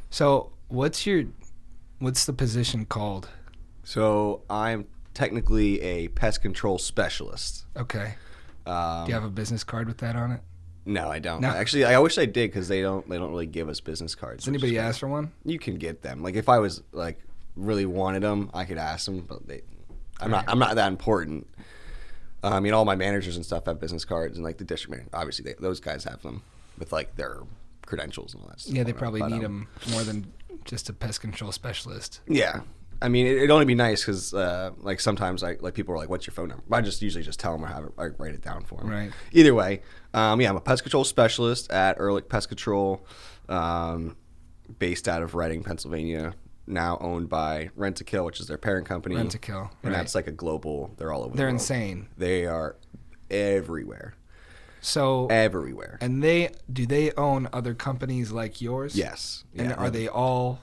So what's the position called? So I'm technically a pest control specialist. Okay. Do you Um, have a business card with that on it? no, I don't. No. Actually, I wish I did because they don't really give us business cards. Does Which is anybody fine. ask for one? You can get them. Like if I was like really wanted them, I could ask them, but I'm not Right. I'm not that important. I mean, all my managers and stuff have business cards, and like the district manager, obviously those guys have them with like their credentials and all that stuff. Yeah, they on it. probably But, need them more than just a pest control specialist. Yeah. I mean, it'd only be nice because, like, sometimes like people are like, "What's your phone number?" But I just usually just tell them or have it, I write it down for them. Right. Either way, yeah, I'm a pest control specialist at Erlich Pest Control, based out of Reading, Pennsylvania. Now owned by Rent-A-Kill, which is their parent company. Rent-A-Kill, and right. that's like a global. They're all over. They're the world. insane. They are everywhere. So Everywhere. and they own other companies like yours? Yes. And Yeah, are they all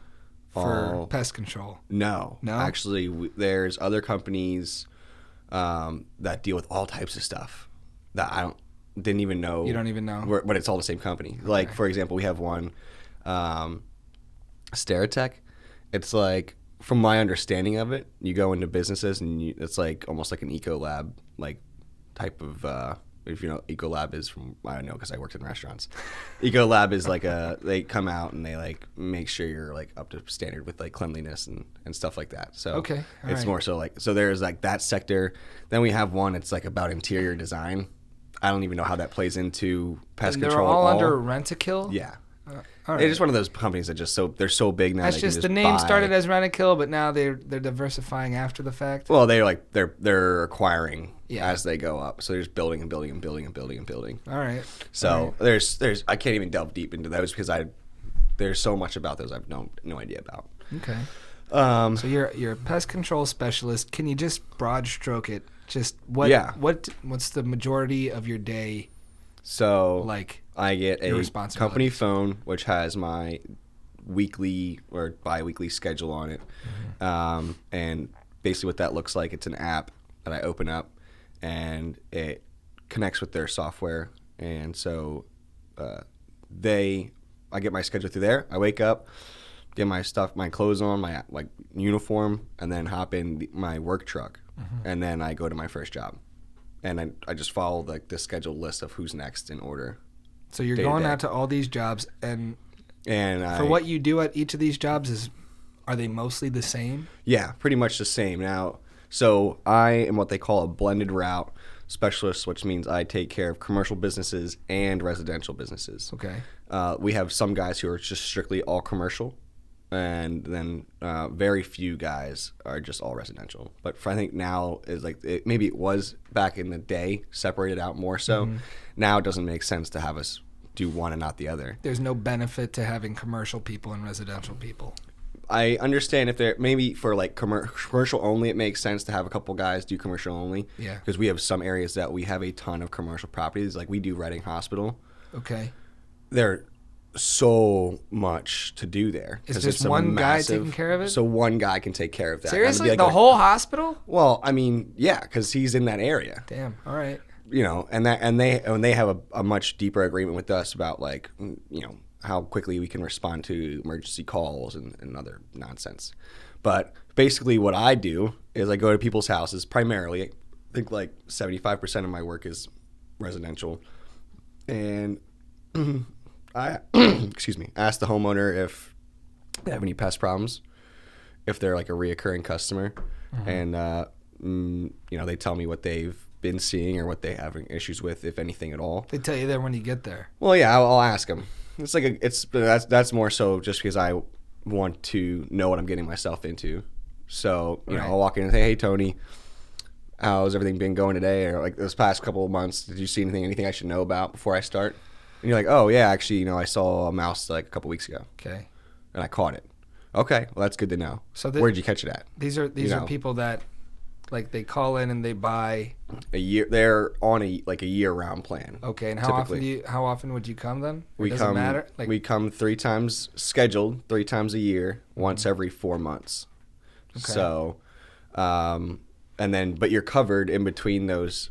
for All- pest control? No, No? Actually, there's other companies that deal with all types of stuff that didn't even know. You don't even know? But it's all the same company. Like for example, we have one, Steritech. It's like, from my understanding of it, you go into businesses and it's like almost like an eco lab like type of. If you know, Eco Lab is from, I don't know because I worked in restaurants. Eco Lab is like they come out and they like make sure you're like up to standard with like cleanliness and stuff like that. So Okay, all it's right. more so like, so there's like that sector. Then we have one, it's like about interior design. I don't even know how that plays into pest And they're control all at under Rent-A-Kill? Yeah. All right. It's just one of those companies that they're so big now. That's they can just the name buy. started as Rent-A-Kill, but now they're diversifying after the fact. Well, they're acquiring Yeah. as they go up. So they're just building and building and building and building and building. All right. So All right. there's I can't even delve deep into those because there's so much about those I've no idea about. Okay. Um, So you're a pest control specialist. Can you just broad stroke it? Just what Yeah. what's the majority of your day so like? I get your a responsibilities? company phone which has my weekly or bi-weekly schedule on it, and basically what that looks like, it's an app that I open up and it connects with their software, and so I get my schedule through there. I wake up, get my stuff, my clothes on, my like uniform, and then hop in my work truck, and then I go to my first job, and I just follow like the scheduled list of who's next in order. So you're Day to going day. out to all these jobs, and And for what you do at each of these jobs are they mostly the same? Yeah, pretty much the same. Now, so I am what they call a blended route specialist, which means I take care of commercial businesses and residential businesses. Okay. We have some guys who are just strictly all commercial, and then very few guys are just all residential. But I think now is like maybe it was back in the day separated out more so. Now it doesn't make sense to have us do one and not the other. There's no benefit to having commercial people and residential people. I understand if they're maybe for like commercial only, it makes sense to have a couple guys do commercial only. Yeah. Because we have some areas that we have a ton of commercial properties. Like we do Reading Hospital. Okay. There's so much to do there. Is 'cause just it's a one guy taking care of it? So one guy can take care of that. Seriously? Like The whole hospital? Well, I mean, yeah, because he's in that area. Damn. All right. You know, and they have a much deeper agreement with us about like, you know, how quickly we can respond to emergency calls and other nonsense. But basically what I do is I go to people's houses primarily. I think like 75% of my work is residential. And I, excuse me, ask the homeowner if they have any pest problems, if they're like a reoccurring customer. And, you know, they tell me what they've been seeing or what they having issues with, if anything at all. They tell you that when you get there. Well, yeah, I'll ask them. It's like that's more so just because I want to know what I'm getting myself into. So you know, Right. I'll walk in and say, "Hey, Tony, how's everything been going today?" Or like this past couple of months, did you see anything I should know about before I start? And you're like, "Oh yeah, actually, you know, I saw a mouse like a couple weeks ago, Okay. and I caught it." Okay, well that's good to know. So Where'd you catch it at? These are You know. people that like they call in and they buy. A year. They're on a year-round plan. Okay. And Typically. how often would you come then? Or We does come. it matter? Like We come 3 times scheduled, 3 times a year, once every 4 months. Okay. So, and then but you're covered in between those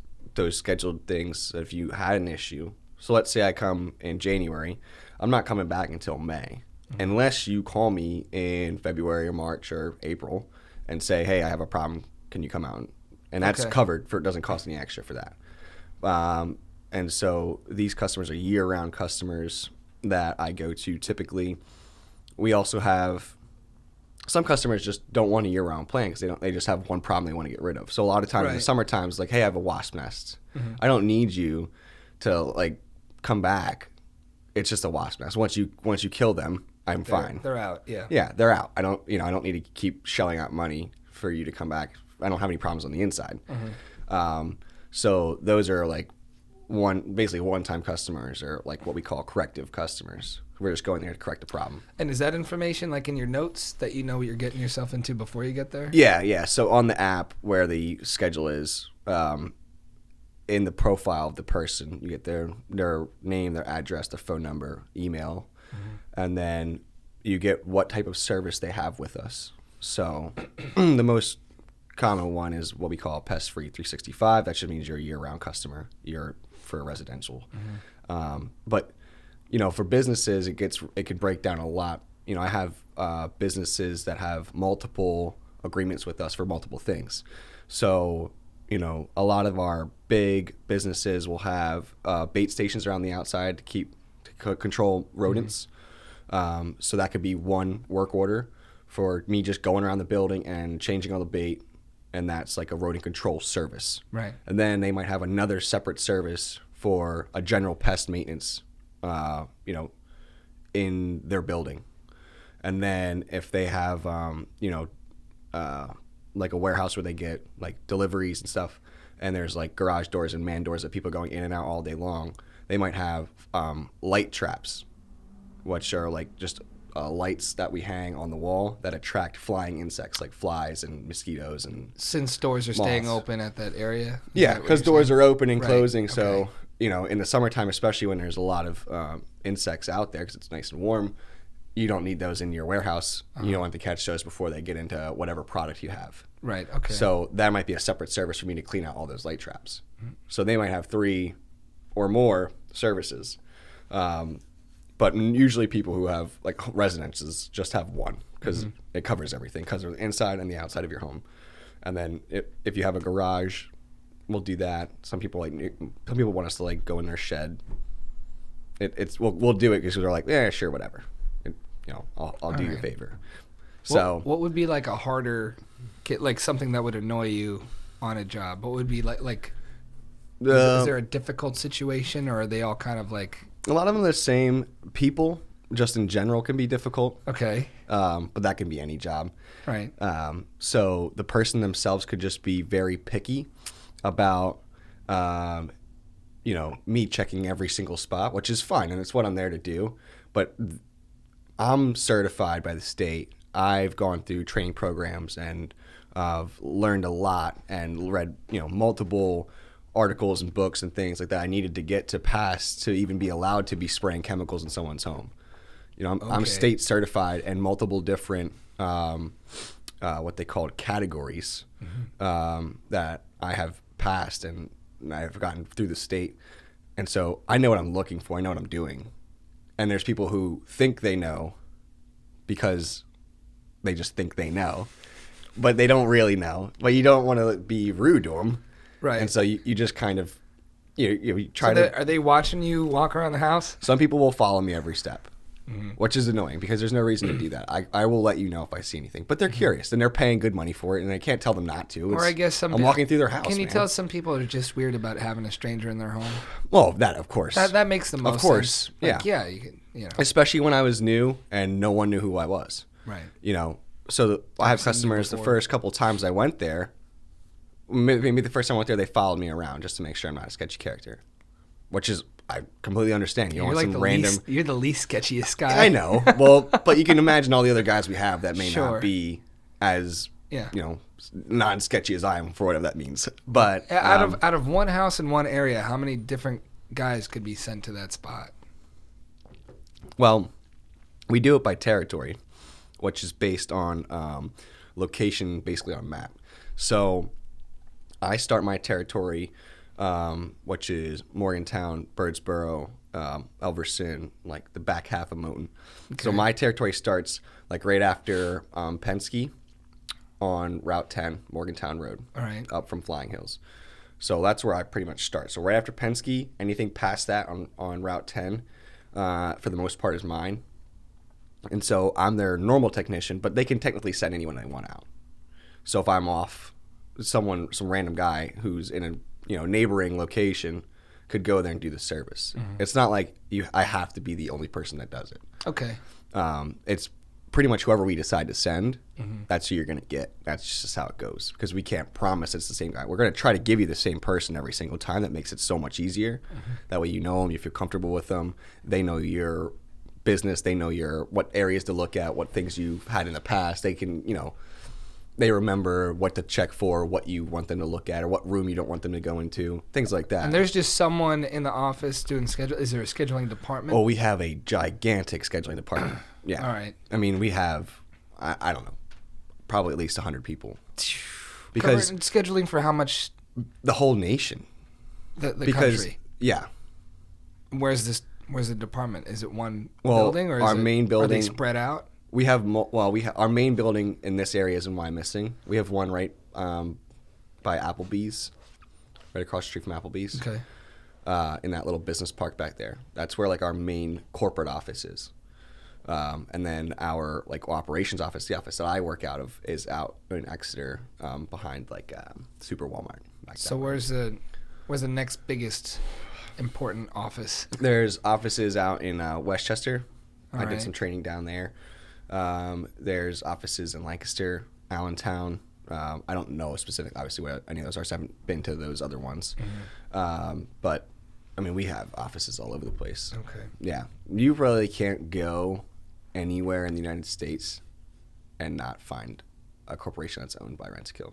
scheduled things if you had an issue. So let's say I come in January, I'm not coming back until May. unless you call me in February or March or April and say, hey, I have a problem. Can you come out? And that's Okay. covered for, it doesn't cost any extra for that. And so these customers are year-round customers that I go to typically. We also have some customers just don't want a year-round plan because they just have one problem they want to get rid of. So a lot of times in the Right. summertime, it's like, hey, I have a wasp nest. I don't need you to like come back. It's just a wasp nest. Once you kill them, I'm fine. They're out. Yeah. Yeah, they're out. I don't need to keep shelling out money for you to come back. I don't have any problems on the inside. So those are like basically one-time customers, or like what we call corrective customers. We're just going there to correct a problem. And is that information like in your notes that you know what you're getting yourself into before you get there? Yeah. So on the app where the schedule is, in the profile of the person, you get their name, their address, their phone number, email, and then you get what type of service they have with us. So the most common one is what we call Pest Free 365. That just means you're a year-round customer. You're for residential. But for businesses, it could break down a lot. I have businesses that have multiple agreements with us for multiple things. So a lot of our big businesses will have bait stations around the outside to control rodents. So that could be one work order for me just going around the building and changing all the bait, and that's like a rodent control service. Right. And then they might have another separate service for a general pest maintenance, in their building. And then if they have, like a warehouse where they get like deliveries and stuff, and there's like garage doors and man doors that people going in and out all day long, they might have light traps, which are like just lights that we hang on the wall that attract flying insects like flies and mosquitoes and Since doors are staying moths. open at that area? Yeah, because doors are open and Right, closing. okay. So, in the summertime, especially when there's a lot of insects out there because it's nice and warm, you don't need those in your warehouse. You don't want to catch those before they get into whatever product you have. Right, okay. So that might be a separate service for me to clean out all those light traps. So they might have 3 or more services. But usually people who have like residences just have one because it covers everything, covers the inside and the outside of your home. And then if you have a garage, we'll do that. Some people want us to like go in their shed. We'll do it because they're like, yeah, sure, whatever. I'll do you a favor. So what would be like a harder, like something that would annoy you on a job? What would be like is there a difficult situation, or are they all kind of like? A lot of them are the same. People, just in general, can be difficult. Okay. But that can be any job. Right. So the person themselves could just be very picky about, me checking every single spot, which is fine, and it's what I'm there to do. But I'm certified by the state. I've gone through training programs and I've learned a lot and read, multiple articles and books and things like that I needed to get to pass to even be allowed to be spraying chemicals in someone's home. I'm Okay. state certified in multiple different what they called categories that I have passed and I've gotten through the state. And so I know what I'm looking for. I know what I'm doing. And there's people who think they know because they just think they know, but they don't really know. But you don't want to be rude to them. Right. And so you just kind of, you try to. Are they watching you walk around the house? Some people will follow me every step, which is annoying because there's no reason to do that. I will let you know if I see anything. But they're curious and they're paying good money for it, and I can't tell them not to. Or I guess some I'm walking through their house. Can you man. tell some people are just weird about having a stranger in their home? Well, that of course. That makes the most Of course, sense. Like, yeah. you can, Especially when I was new and no one knew who I was. Right. So I have seen you customers the before. first couple times I went there, maybe the first time I went there, they followed me around just to make sure I'm not a sketchy character, which is, I completely understand. You don't You're want like some random. you're the least sketchiest guy. I know. Well, but you can imagine all the other guys we have that may Sure. not be as, Yeah. non-sketchy as I am, for whatever that means. But Out of one house in one area, how many different guys could be sent to that spot? well, we do it by territory, which is based on location, basically on a map. So I start my territory which is Morgantown, Birdsboro, Elverson, like the back half of Moton. Okay. So my territory starts like right after Penske on Route 10, Morgantown Road, all right, up from Flying Hills. So that's where I pretty much start. So right after Penske, anything past that on Route 10, for the most part, is mine. And so I'm their normal technician, but they can technically send anyone they want out. So if I'm off, some random guy who's in a neighboring location could go there and do the service. Mm-hmm. It's not like I have to be the only person that does it. Okay. It's pretty much whoever we decide to send, mm-hmm. that's who you're going to get. That's just how it goes, because we can't promise it's the same guy. We're going to try to give you the same person every single time. That makes it so much easier. Mm-hmm. That way you know them, you feel comfortable with them. They know your business. They know what areas to look at, what things you've had in the past. They can, they remember what to check for, what you want them to look at, or what room you don't want them to go into, things like that. And there's just someone in the office doing schedule. Is there a scheduling department? Oh, we have a gigantic scheduling department. Yeah. All right. I mean, we have, I don't know, probably at least 100 people. Because scheduling for how much? The whole nation. The country. Yeah. Where's the department? Is it one building, or our main building? Are they spread out? We have our main building in this area is in Wyomissing. We have one right by Applebee's, right across the street from Applebee's. Okay. In that little business park back there. That's where like our main corporate office is. And then our like operations office, the office that I work out of, is out in Exeter, behind like Super Walmart. So where's the next biggest important office? There's offices out in Westchester. I did right. some training down there. There's offices in Lancaster, Allentown. I don't know specific, obviously, where any of those are. So I haven't been to those other ones. Mm-hmm. But I mean, we have offices all over the place. Okay. Yeah, you really can't go anywhere in the United States and not find a corporation that's owned by Rentokil.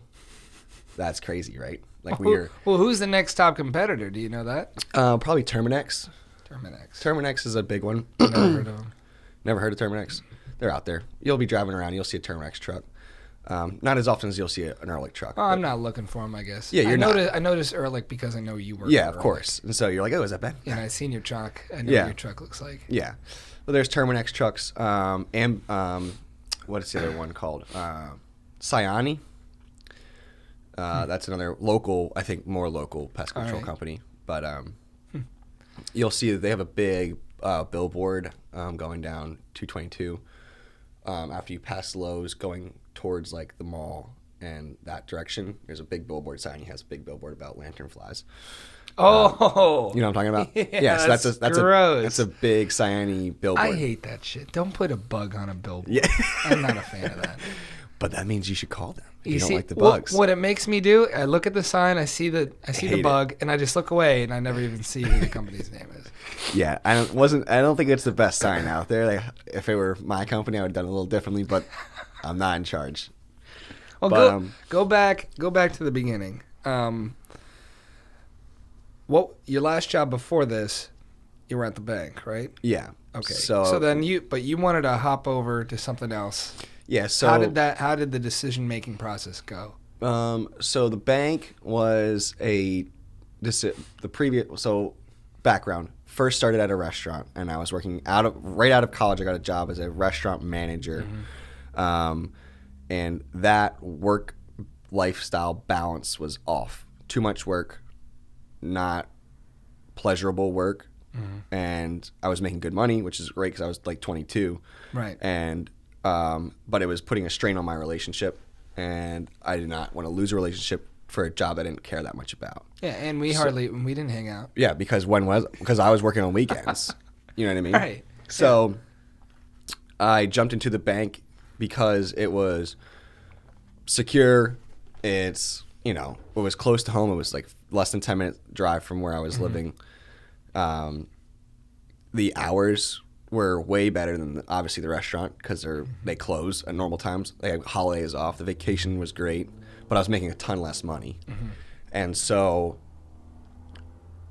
That's crazy, right? Like well, who's the next top competitor? Do you know that? Probably Terminex. Terminex is a big one. Never heard of them. Never heard of Terminex? They're out there. You'll be driving around. You'll see a Terminex truck. Not as often as you'll see an Erlich truck. Oh, I'm not looking for them, I guess. Yeah, I noticed Erlich because I know you work. Yeah, of course. And so you're like, oh, is that bad? Yeah, I've seen your truck. I know what your truck looks like. Yeah. Well, there's Terminex trucks. And what is the other one called? Cyani. That's another local, I think more local pest control company. But you'll see that they have a big billboard going down 222 after you pass Lowe's going towards like the mall and that direction. There's a big billboard sign. He has a big billboard about lanternflies. Oh, you know what I'm talking about? Yeah, so that's gross. a big Cyani billboard. I hate that shit. Don't put a bug on a billboard. Yeah. I'm not a fan of that. But that means you should call them if you see, don't like the bugs. What it makes me do, I look at the sign, I see the bug, and I just look away, and I never even see who the company's name is. Yeah, I don't think it's the best sign out there. Like, if it were my company, I would have done it a little differently, but I'm not in charge. Well, but, go back to the beginning. Your last job before this, you were at the bank, right? Yeah. Okay. So then you wanted to hop over to something else. Yeah. So how did the decision making process go? So the bank was background. First started at a restaurant, and I was working right out of college. I got a job as a restaurant manager, and that work lifestyle balance was off. Too much work, not pleasurable work, and I was making good money, which is great because I was like 22, right? And but it was putting a strain on my relationship, and I did not want to lose a relationship for a job I didn't care that much about. Yeah, and we didn't hang out. Yeah, because I was working on weekends. You know what I mean? Right. So I jumped into the bank because it was secure. It was close to home. It was like less than 10-minute drive from where I was living. The hours were way better than obviously the restaurant because they close at normal times. They had holidays off. The vacation was great, but I was making a ton less money. And so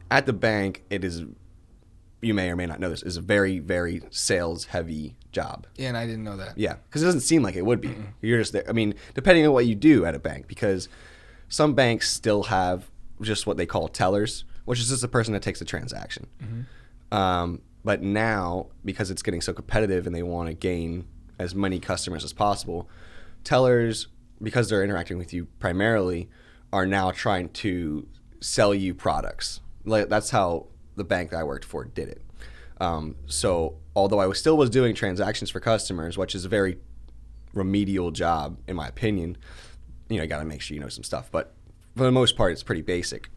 at the bank, it is, you may or may not know this, is a very, very sales-heavy job. Yeah, and I didn't know that. Yeah, because it doesn't seem like it would be. You're just there. I mean, depending on what you do at a bank, because some banks still have just what they call tellers, which is just the person that takes the transaction. But now, because it's getting so competitive and they want to gain as many customers as possible, tellers, because they're interacting with you primarily, are now trying to sell you products. Like, that's how the bank that I worked for did it. So although I still was doing transactions for customers, which is a very remedial job in my opinion, you got to make sure you know some stuff. But for the most part, it's pretty basic.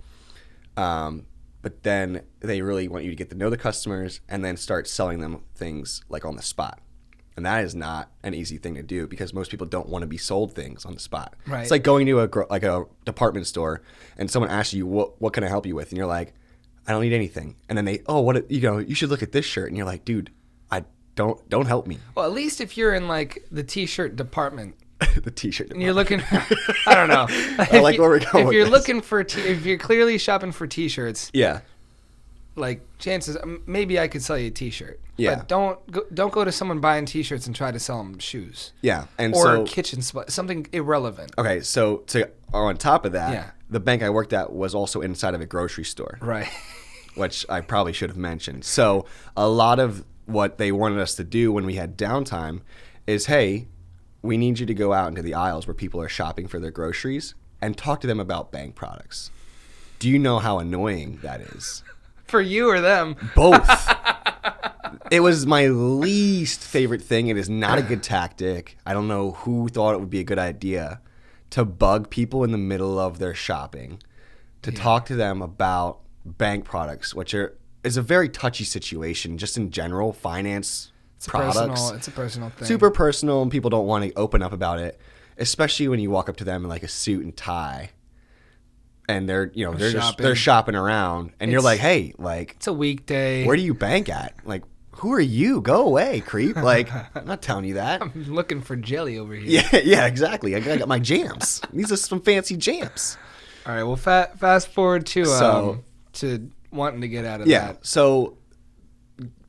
But then they really want you to get to know the customers and then start selling them things like on the spot. And that is not an easy thing to do because most people don't want to be sold things on the spot. Right. It's like going to a department store and someone asks you, what can I help you with? And you're like, I don't need anything. And then you should look at this shirt. And you're like, dude, don't help me. Well, at least if you're in like the t-shirt department. The t-shirt department. And you're looking, I don't know. I like where we're going with this. If you're clearly shopping for t-shirts. Yeah. Like chances, maybe I could sell you a t-shirt. Yeah. But don't go to someone buying t-shirts and try to sell them shoes. Yeah. Or kitchen supplies, something irrelevant. Okay. So on top of that, the bank I worked at was also inside of a grocery store. Right. Which I probably should have mentioned. So a lot of what they wanted us to do when we had downtime is, hey, we need you to go out into the aisles where people are shopping for their groceries and talk to them about bank products. Do you know how annoying that is? For you or them? Both. It was my least favorite thing. It is not a good tactic. I don't know who thought it would be a good idea to bug people in the middle of their shopping to talk to them about bank products, which is a very touchy situation just in general, finance products. It's a personal thing. Super personal, and people don't want to open up about it, especially when you walk up to them in like a suit and tie. And they're shopping around, and you're like, hey, like, it's a weekday. Where do you bank at? Like, who are you? Go away, creep. Like, I'm not telling you that. I'm looking for jelly over here. Yeah, exactly. I got my jams. These are some fancy jams. All right, well, fast forward to wanting to get out of that. Yeah, so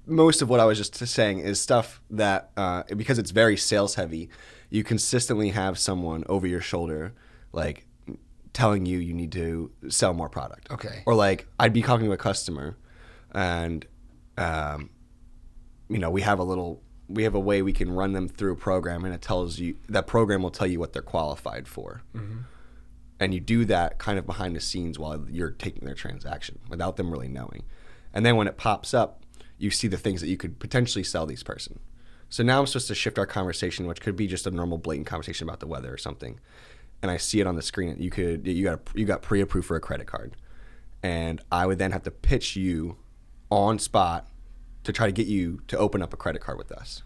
most of what I was just saying is stuff that, because it's very sales heavy, you consistently have someone over your shoulder, like, telling you need to sell more product. Okay. Or like I'd be talking to a customer and we have a way we can run them through a program, and that program will tell you what they're qualified for. Mm-hmm. And you do that kind of behind the scenes while you're taking their transaction without them really knowing. And then when it pops up, you see the things that you could potentially sell these person. So now I'm supposed to shift our conversation, which could be just a normal blatant conversation about the weather or something. And I see it on the screen. You got pre-approved for a credit card, and I would then have to pitch you on spot to try to get you to open up a credit card with us.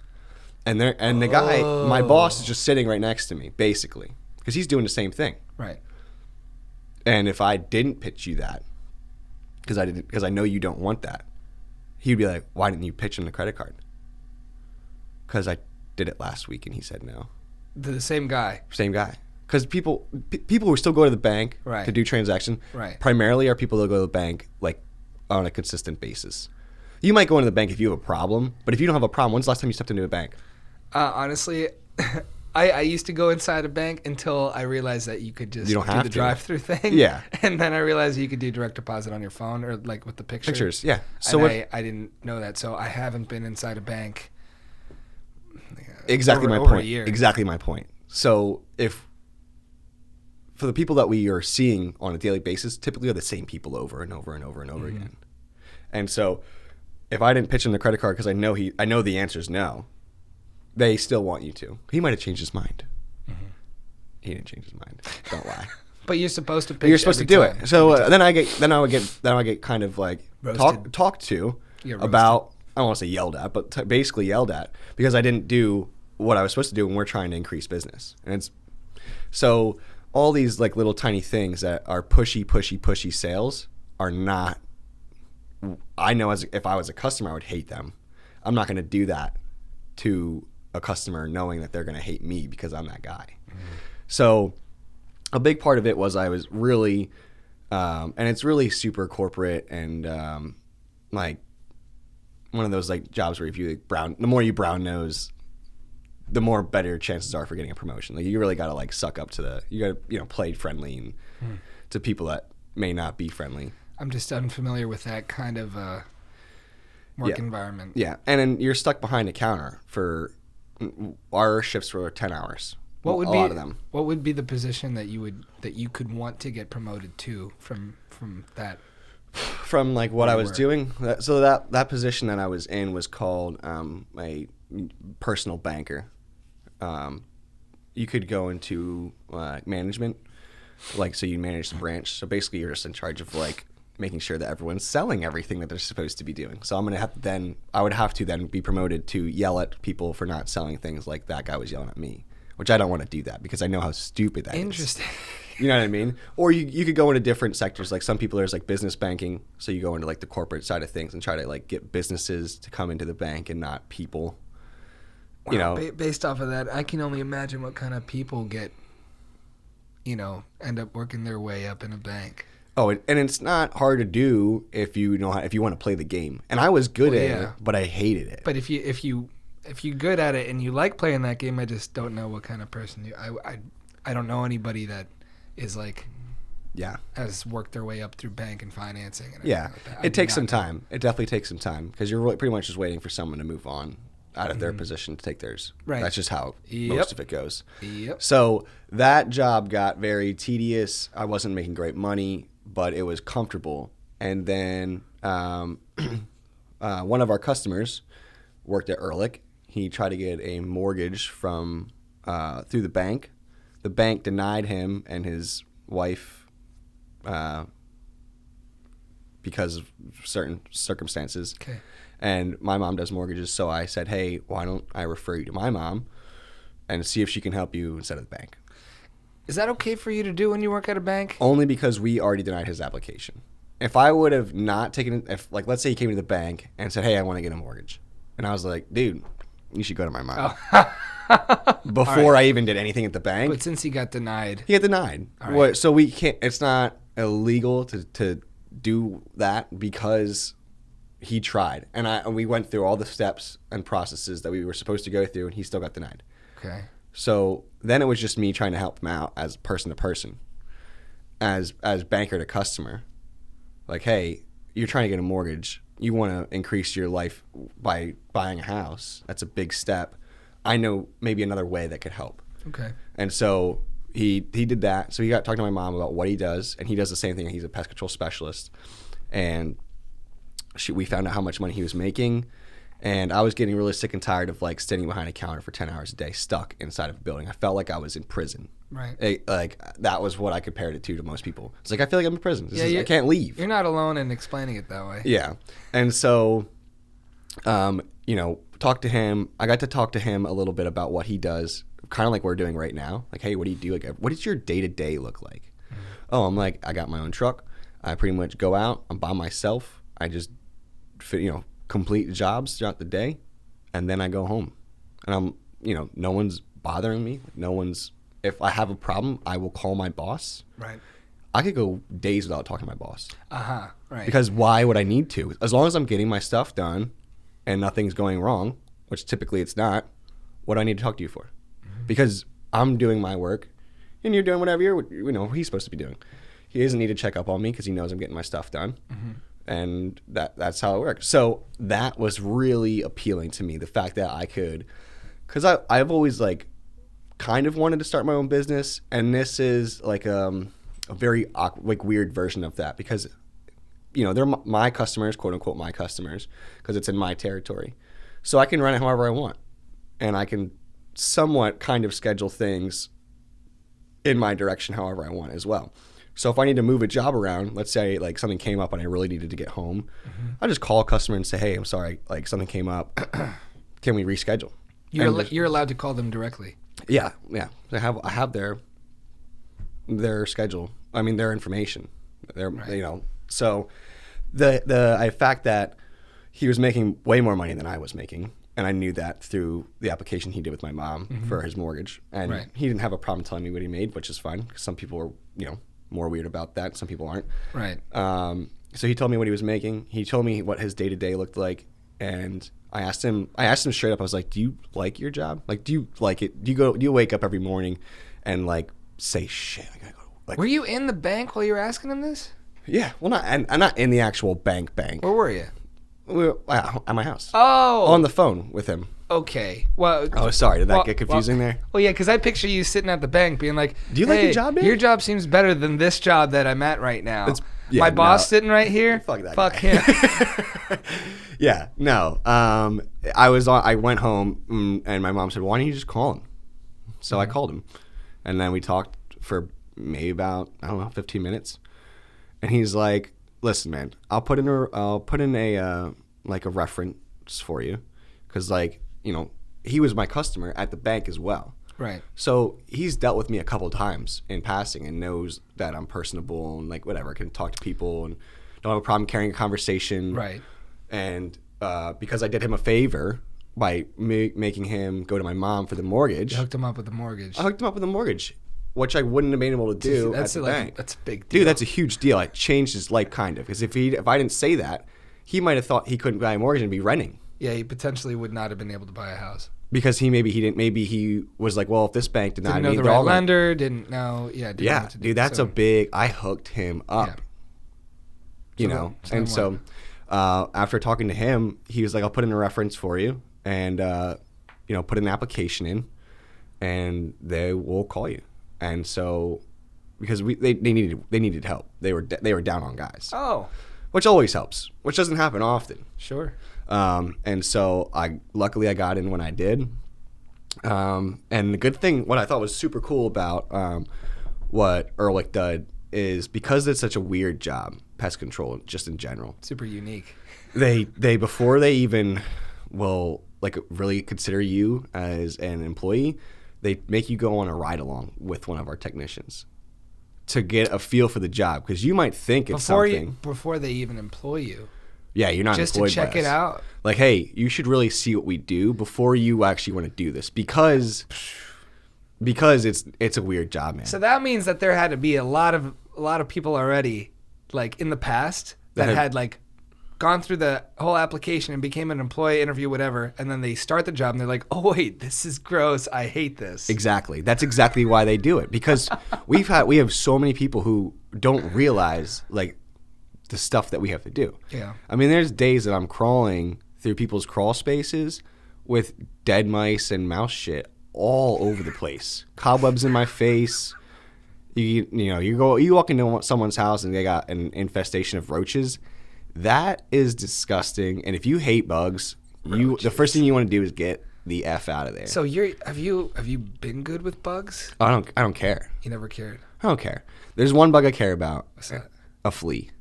And the guy, my boss, is just sitting right next to me, basically, because he's doing the same thing. Right. And if I didn't pitch you that, because I know you don't want that, he'd be like, "Why didn't you pitch him the credit card?" Because I did it last week, and he said no. The same guy. Same guy. Because people who still go to the bank to do transactions primarily are people that go to the bank like on a consistent basis. You might go into the bank if you have a problem, but if you don't have a problem, when's the last time you stepped into a bank? Honestly, I used to go inside a bank until I realized that you could just do the drive-through thing. Yeah. And then I realized you could do direct deposit on your phone or like with the pictures. Yeah. So I didn't know that, so I haven't been inside a bank. Exactly over my point. A year. Exactly my point. So for the people that we are seeing on a daily basis, typically are the same people over and over and over and over again. And so if I didn't pitch him the credit card because I know the answer is no, they still want you to. He might have changed his mind. Mm-hmm. He didn't change his mind. Don't lie. But you're supposed to pitch. You're supposed to do it. So then I get kind of like talked to about. I don't want to say yelled at, but basically yelled at because I didn't do what I was supposed to do when we're trying to increase business. And it's so all these like little tiny things that are pushy sales are not. I know if I was a customer, I would hate them. I'm not going to do that to a customer knowing that they're going to hate me because I'm that guy. Mm-hmm. So a big part of it was I was really, and it's really super corporate and like one of those like jobs where if you like the more you brown nose, the more better chances are for getting a promotion. Like you really got to like suck up to you got to play friendly and to people that may not be friendly. I'm just unfamiliar with that kind of work environment. Yeah, and then you're stuck behind a counter for our shifts were 10 hours. What would a be lot of them? What would be the position that you could want to get promoted to from that? From like what I was doing. So that position that I was in was called a personal banker. You could go into management, like so you manage the branch. So basically, you're just in charge of like making sure that everyone's selling everything that they're supposed to be doing. So I would have to then be promoted to yell at people for not selling things like that guy was yelling at me, which I don't want to do that because I know how stupid that is. Interesting. You know what I mean? Or you could go into different sectors. Like some people, there's like business banking. So you go into like the corporate side of things and try to like get businesses to come into the bank and not people. Wow, you know, based off of that, I can only imagine what kind of people end up working their way up in a bank. Oh, and it's not hard to do if you want to play the game. And I was good at it, but I hated it. But if you're good at it and you like playing that game, I just don't know what kind of person you. I don't know anybody that is like. Yeah. Has worked their way up through bank and financing. And yeah, like that. It takes some time. It definitely takes some time because you're pretty much just waiting for someone to move on out of their position to take theirs. Right. That's just how most of it goes. Yep. So that job got very tedious. I wasn't making great money, but it was comfortable. And then one of our customers worked at Erlich. He tried to get a mortgage from through the bank. The bank denied him and his wife because of certain circumstances. Okay. And my mom does mortgages, so I said, hey, why don't I refer you to my mom and see if she can help you instead of the bank. Is that okay for you to do when you work at a bank? Only because we already denied his application. If I would have not taken it, let's say he came to the bank and said, hey, I want to get a mortgage. And I was like, dude, you should go to my mom. Oh. Before I even did anything at the bank. But since he got denied. He got denied. Right. So we can't, it's not illegal to do that because he tried. And we went through all the steps and processes that we were supposed to go through, and he still got denied. Okay. So then it was just me trying to help him out as person to person, as banker to customer. Like, hey, you're trying to get a mortgage. You want to increase your life by buying a house. That's a big step. I know maybe another way that could help. Okay. And so he did that. So he got talking to my mom about what he does, and he does the same thing. He's a pest control specialist. And we found out how much money he was making, and I was getting really sick and tired of like standing behind a counter for 10 hours a day stuck inside of a building. I felt like I was in prison. Right. Like that was what I compared it to most people. It's like I feel like I'm in prison. I can't leave. You're not alone in explaining it that way. Yeah. And so talk to him. I got to talk to him a little bit about what he does, kind of like we're doing right now. Like, hey, what do you do? Like, what does your day-to-day look like? Mm-hmm. Oh, I'm like, I got my own truck. I pretty much go out. I'm by myself. I just complete jobs throughout the day, and then I go home. And I'm, no one's bothering me. If I have a problem, I will call my boss. Right. I could go days without talking to my boss. Right. Because why would I need to? As long as I'm getting my stuff done and nothing's going wrong, which typically it's not, what do I need to talk to you for? Mm-hmm. Because I'm doing my work and you're doing whatever he's supposed to be doing. He doesn't need to check up on me because he knows I'm getting my stuff done. Mm-hmm. And that's how it works. So that was really appealing to me, the fact that I could, because I've always like kind of wanted to start my own business, and this is like a very awkward, like weird version of that because they're my customers, quote unquote my customers, because it's in my territory. So I can run it however I want, and I can somewhat kind of schedule things in my direction however I want as well. So if I need to move a job around, let's say like something came up and I really needed to get home, mm-hmm. I just call a customer and say, hey, I'm sorry, like something came up. Can we reschedule? You're allowed to call them directly. Yeah. I have their schedule. I mean, their information. Right. So the fact that he was making way more money than I was making, and I knew that through the application he did with my mom mm-hmm. for his mortgage, and right. he didn't have a problem telling me what he made, which is fine because some people are more weird about that. Some people aren't. Right. So he told me what he was making. He told me what his day-to-day looked like. And I asked him straight up, I was like, do you like your job? Like, do you like it? Do you wake up every morning and like say, shit, I gotta go to work? Like, were you in the bank while you were asking him this? Yeah, well, I'm not in the actual bank. Where were you? We were at my house. Oh. On the phone with him. Okay. Well. Oh, sorry. Did that get confusing there? Well, yeah, because I picture you sitting at the bank being like, "Do you like your job, man? Your job seemes better than this job that I'm at right now. Yeah, my boss sitting right here. Fuck that Fuck guy. him." Yeah. No. I went home and my mom said, "Why don't you just call him?" So I called him, and then we talked for maybe about 15 minutes, and he's like, "Listen, man, I'll put in a like a reference for you, because he was my customer at the bank as well. Right. So he's dealt with me a couple times in passing and knows that I'm personable and like whatever, can talk to people and don't have a problem carrying a conversation. Right. And because I did him a favor by making him go to my mom for the mortgage. You hooked him up with the mortgage. I hooked him up with a mortgage, which I wouldn't have been able to do at the bank. That's a big deal. Dude, that's a huge deal. I changed his life kind of, because if I didn't say that, he might have thought he couldn't buy a mortgage and be renting. Yeah, he potentially would not have been able to buy a house. Because he was like, well, if this bank did not didn't know the right lender, didn't know, didn't know what to do. Dude, that's I hooked him up. Yeah. After talking to him, he was like, I'll put in a reference for you and, put an application in and they will call you. And so, because they needed help. They were down on guys. Oh. Which always helps, which doesn't happen often. Sure. And so luckily I got in when I did. And the good thing, what I thought was super cool about what Erlich did is, because it's such a weird job, pest control just in general. Super unique. They before they even will really consider you as an employee, they make you go on a ride along with one of our technicians to get a feel for the job, because you might think it's something before they even employ you. Yeah, you're not just employed to check by us. It out. Like, hey, you should really see what we do before you actually want to do this, because it's a weird job, man. So that means that there had to be a lot of people already, like in the past, that had like gone through the whole application and became an employee interview, whatever, and then they start the job and they're like, oh wait, this is gross, I hate this. Exactly. That's exactly why they do it, because we have so many people who don't realize like the stuff that we have to do. Yeah. I mean, there's days that I'm crawling through people's crawl spaces with dead mice and mouse shit all over the place. Cobwebs in my face. You walk into someone's house and they got an infestation of roaches. That is disgusting. And if you hate bugs, the first thing you want to do is get the F out of there. So have you been good with bugs? I don't care. You never cared. I don't care. There's one bug I care about. What's that? A flea.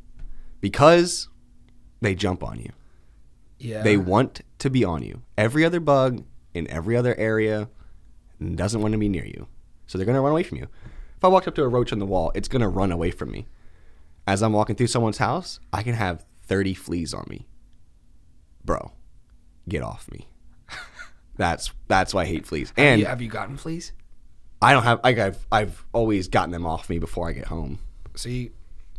Because they jump on you. Yeah. They want to be on you. Every other bug in every other area doesn't want to be near you. So they're going to run away from you. If I walked up to a roach on the wall, it's going to run away from me. As I'm walking through someone's house, I can have 30 fleas on me. Bro, get off me. That's why I hate fleas. And have you gotten fleas? I don't have. I've always gotten them off me before I get home. So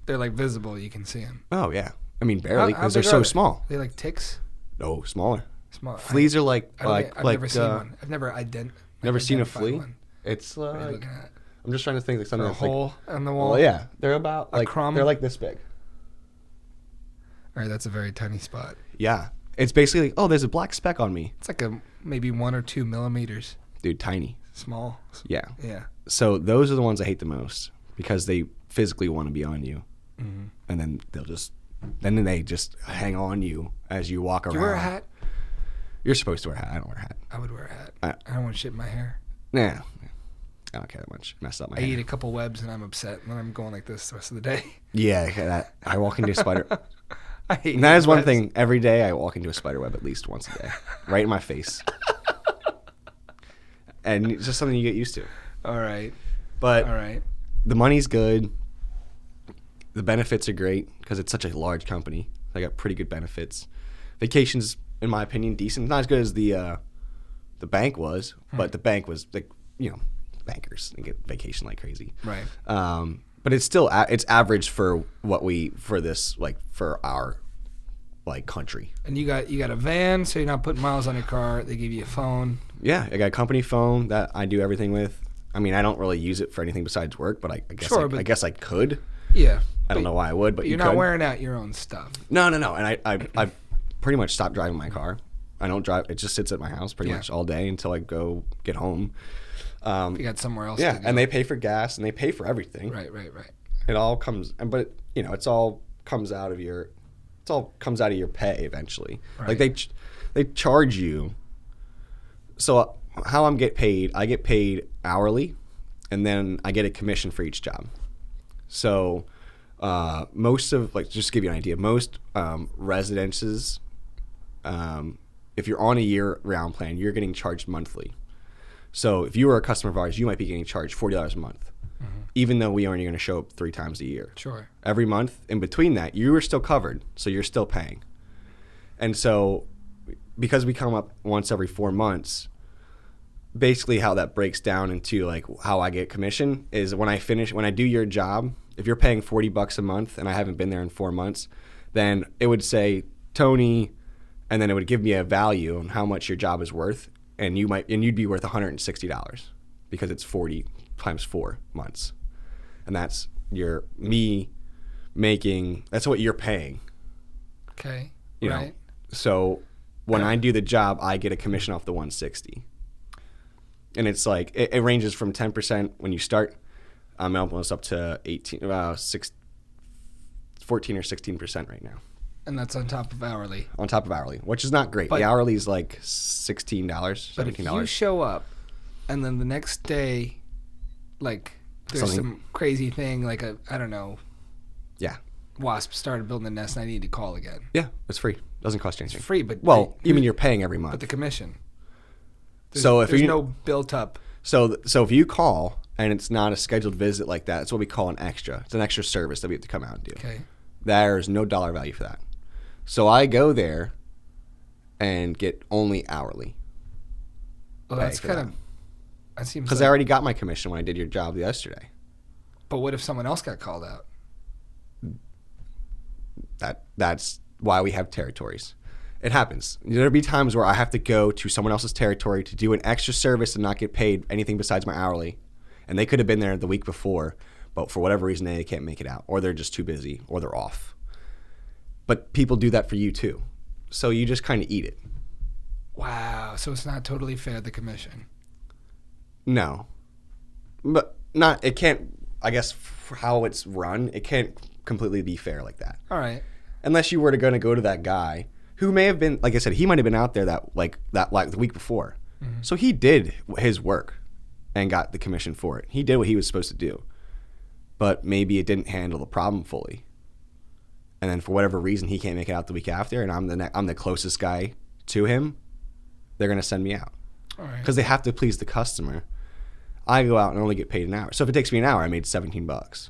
they're like visible. You can see them. Oh yeah. I mean barely, because they're big so are small. They like ticks. No, smaller. Small. Fleas are like. I've never seen one. I've never Never seen a flea. One. It's What are you looking at? I'm just trying to think like something A that's hole on the wall. Well, yeah, they're about like crumb? they're like this big. All right, that's a very tiny spot. Yeah, it's basically there's a black speck on me. It's like maybe 1 or 2 millimeters. Dude, tiny. Small. Yeah. Yeah. So those are the ones I hate the most, because they physically want to be on you, Mm-hmm. and then they just hang on you as you walk around. You wear a hat? You're supposed to wear a hat. I don't wear a hat. I would wear a hat. I don't want shit in my hair. Nah, I don't care that much. Mess up my I hair. eat a couple webs and I'm upset, and then I'm going like this the rest of the day. Yeah, I walk into a spider. I hate And that is one webs. thing. Every day I walk into a spider web at least once a day, right in my face. And it's just something you get used to. All right. But All right. the money's good. The benefits are great because it's such a large company. They got pretty good benefits. Vacations, in my opinion, decent. Not as good as the bank was, but the bank was like, bankers, they get vacation like crazy. Right. But it's still it's average for our country. And you got a van, so you're not putting miles on your car. They give you a phone. Yeah, I got a company phone that I do everything with. I mean, I don't really use it for anything besides work, but I guess I guess I could. Yeah. I don't know why I would, but you're you not could. wearing out your own stuff. No. And I pretty much stopped driving my car. I don't drive. It just sits at my house pretty much all day until I go get home. You got somewhere else. Yeah, to go. and they pay for gas and they pay for everything. Right. It all comes, but it's all comes out of your pay eventually. Right. Like they charge you. So how I get paid hourly, and then I get a commission for each job. So most of, like, just to give you an idea, most residences, if you're on a year-round plan, you're getting charged monthly. So if you were a customer of ours, you might be getting charged $40 a month, even though we aren't going to show up 3 times a year. Sure. Every month in between that, you are still covered, so you're still paying. And so because we come up once every 4 months, basically how that breaks down into like how I get commission is when I do your job, if you're paying $40 a month and I haven't been there in 4 months, then it would say Tony, and then it would give me a value on how much your job is worth, and you'd be worth $160 because it's 40 times 4 months. And that's that's what you're paying. Okay. You know? So when I do the job, I get a commission off the 160. And it's like, it ranges from 10% when you start, almost up to 14 or 16% right now. And that's on top of hourly. On top of hourly, which is not great. But, the hourly is like $16, $17. But if you show up and then the next day, like, there's some crazy thing, like I don't know. Yeah. Wasp started building a nest and I need to call again. Yeah, it's free. Doesn't cost you anything. It's free, but... Well, you mean you're paying every month. But the commission. There's no built up... So if you call and it's not a scheduled visit like that, it's what we call an extra. It's an extra service that we have to come out and do. Okay. There's no dollar value for that. So I go there and get only hourly. Well, that's kind of... That seems because I already got my commission when I did your job yesterday. But what if someone else got called out? That's why we have territories. It happens. There'll be times where I have to go to someone else's territory to do an extra service and not get paid anything besides my hourly. And they could have been there the week before, but for whatever reason, they can't make it out. Or they're just too busy, or they're off. But people do that for you too. So you just kind of eat it. Wow. So it's not totally fair, the commission. No. But it can't, I guess, for how it's run, it can't completely be fair like that. All right. Unless you were to go to that guy who may have been, like I said, he might have been out there that the week before. Mm-hmm. So he did his work and got the commission for it. He did what he was supposed to do. But maybe it didn't handle the problem fully. And then for whatever reason, he can't make it out the week after, and I'm the closest guy to him, they're going to send me out. All right. Because they have to please the customer. I go out and only get paid an hour. So if it takes me an hour, I made $17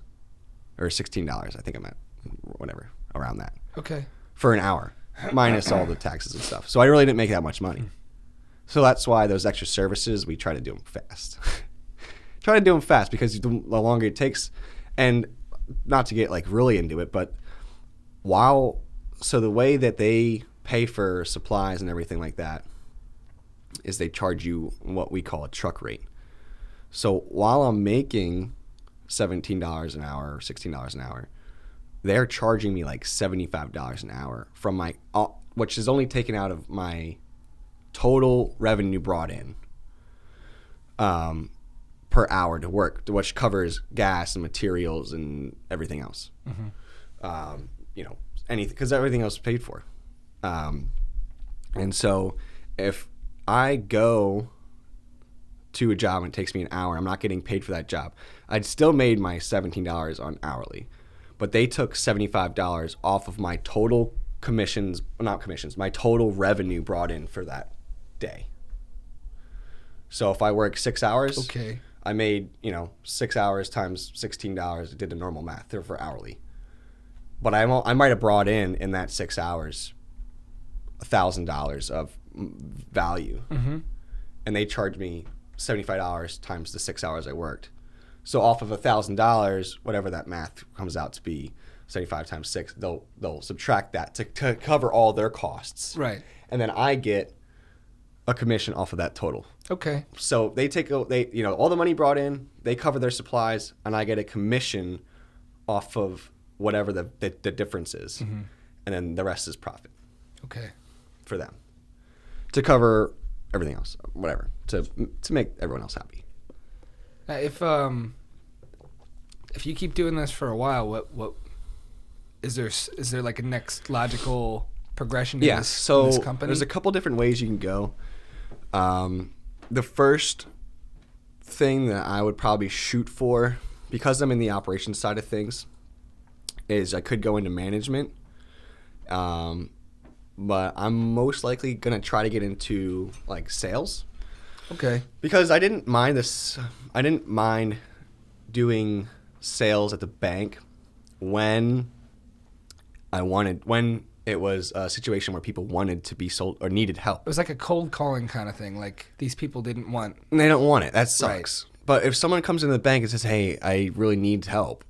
or $16. I think I'm at whatever, around that. Okay. For an hour, minus all the taxes and stuff. So I really didn't make that much money. So that's why those extra services, we try to do them fast. Try to do them fast because the longer it takes, and not to get like really into it, but so the way that they pay for supplies and everything like that is they charge you what we call a truck rate. So while I'm making $17 an hour or $16 an hour, they're charging me like $75 an hour from my, which is only taken out of my total revenue brought in per hour to work, which covers gas and materials and everything else. Mm-hmm. Anything, because everything else is paid for. And so if I go to a job and it takes me an hour, I'm not getting paid for that job. I'd still made my $17 on hourly, but they took $75 off of my total my total revenue brought in for that day. So if I work 6 hours, okay, I made, 6 hours times $16. I did the normal math there for hourly. But I might have brought in that 6 hours, $1,000 of value. Mm-hmm. And they charged me $75 times the 6 hours I worked. So off of $1,000, whatever that math comes out to be, 75 times 6, they'll subtract that to cover all their costs. Right. And then I get a commission off of that total. Okay. So they take all the money brought in, they cover their supplies, and I get a commission off of whatever the difference is, Mm-hmm. and then the rest is profit Okay. for them to cover everything else, whatever, to make everyone else happy. Now, if you keep doing this for a while, what is there like a next logical progression in this company? There's a couple different ways you can go. The first thing that I would probably shoot for, because I'm in the operations side of things, is I could go into management. But I'm most likely going to try to get into like sales. Okay. Because I didn't mind doing sales at the bank when it was a situation where people wanted to be sold or needed help. It was like a cold calling kind of thing. Like these people didn't want. And they don't want it. That sucks. Right. But if someone comes into the bank and says, "Hey, I really need help,"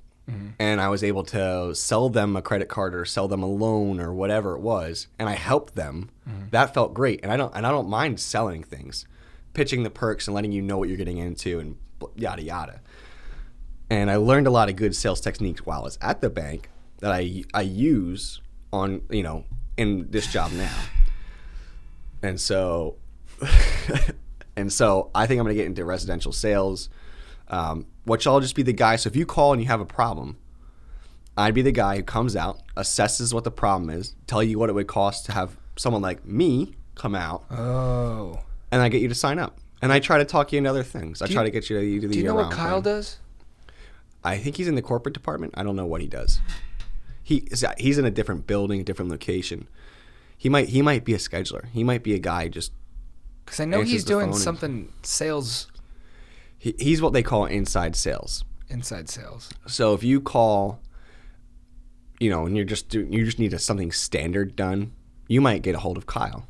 and I was able to sell them a credit card or sell them a loan or whatever it was, and I helped them, that felt great. And I don't mind selling things, pitching the perks and letting you know what you're getting into and yada yada. And I learned a lot of good sales techniques while I was at the bank that I use on, in this job now. And so I think I'm going to get into residential sales, which I'll just be the guy. So if you call and you have a problem, I'd be the guy who comes out, assesses what the problem is, tell you what it would cost to have someone like me come out. Oh. And I get you to sign up. And I try to talk you into other things. I try to get you to do the Do you know what year-round Kyle thing. does? I think he's in the corporate department. I don't know what he does. He's in a different building, a different location. He might be a scheduler. He might be a guy just. Because I know he's doing something sales. He's what they call inside sales. Inside sales. So if you call, and you just need something standard done, you might get a hold of Kyle.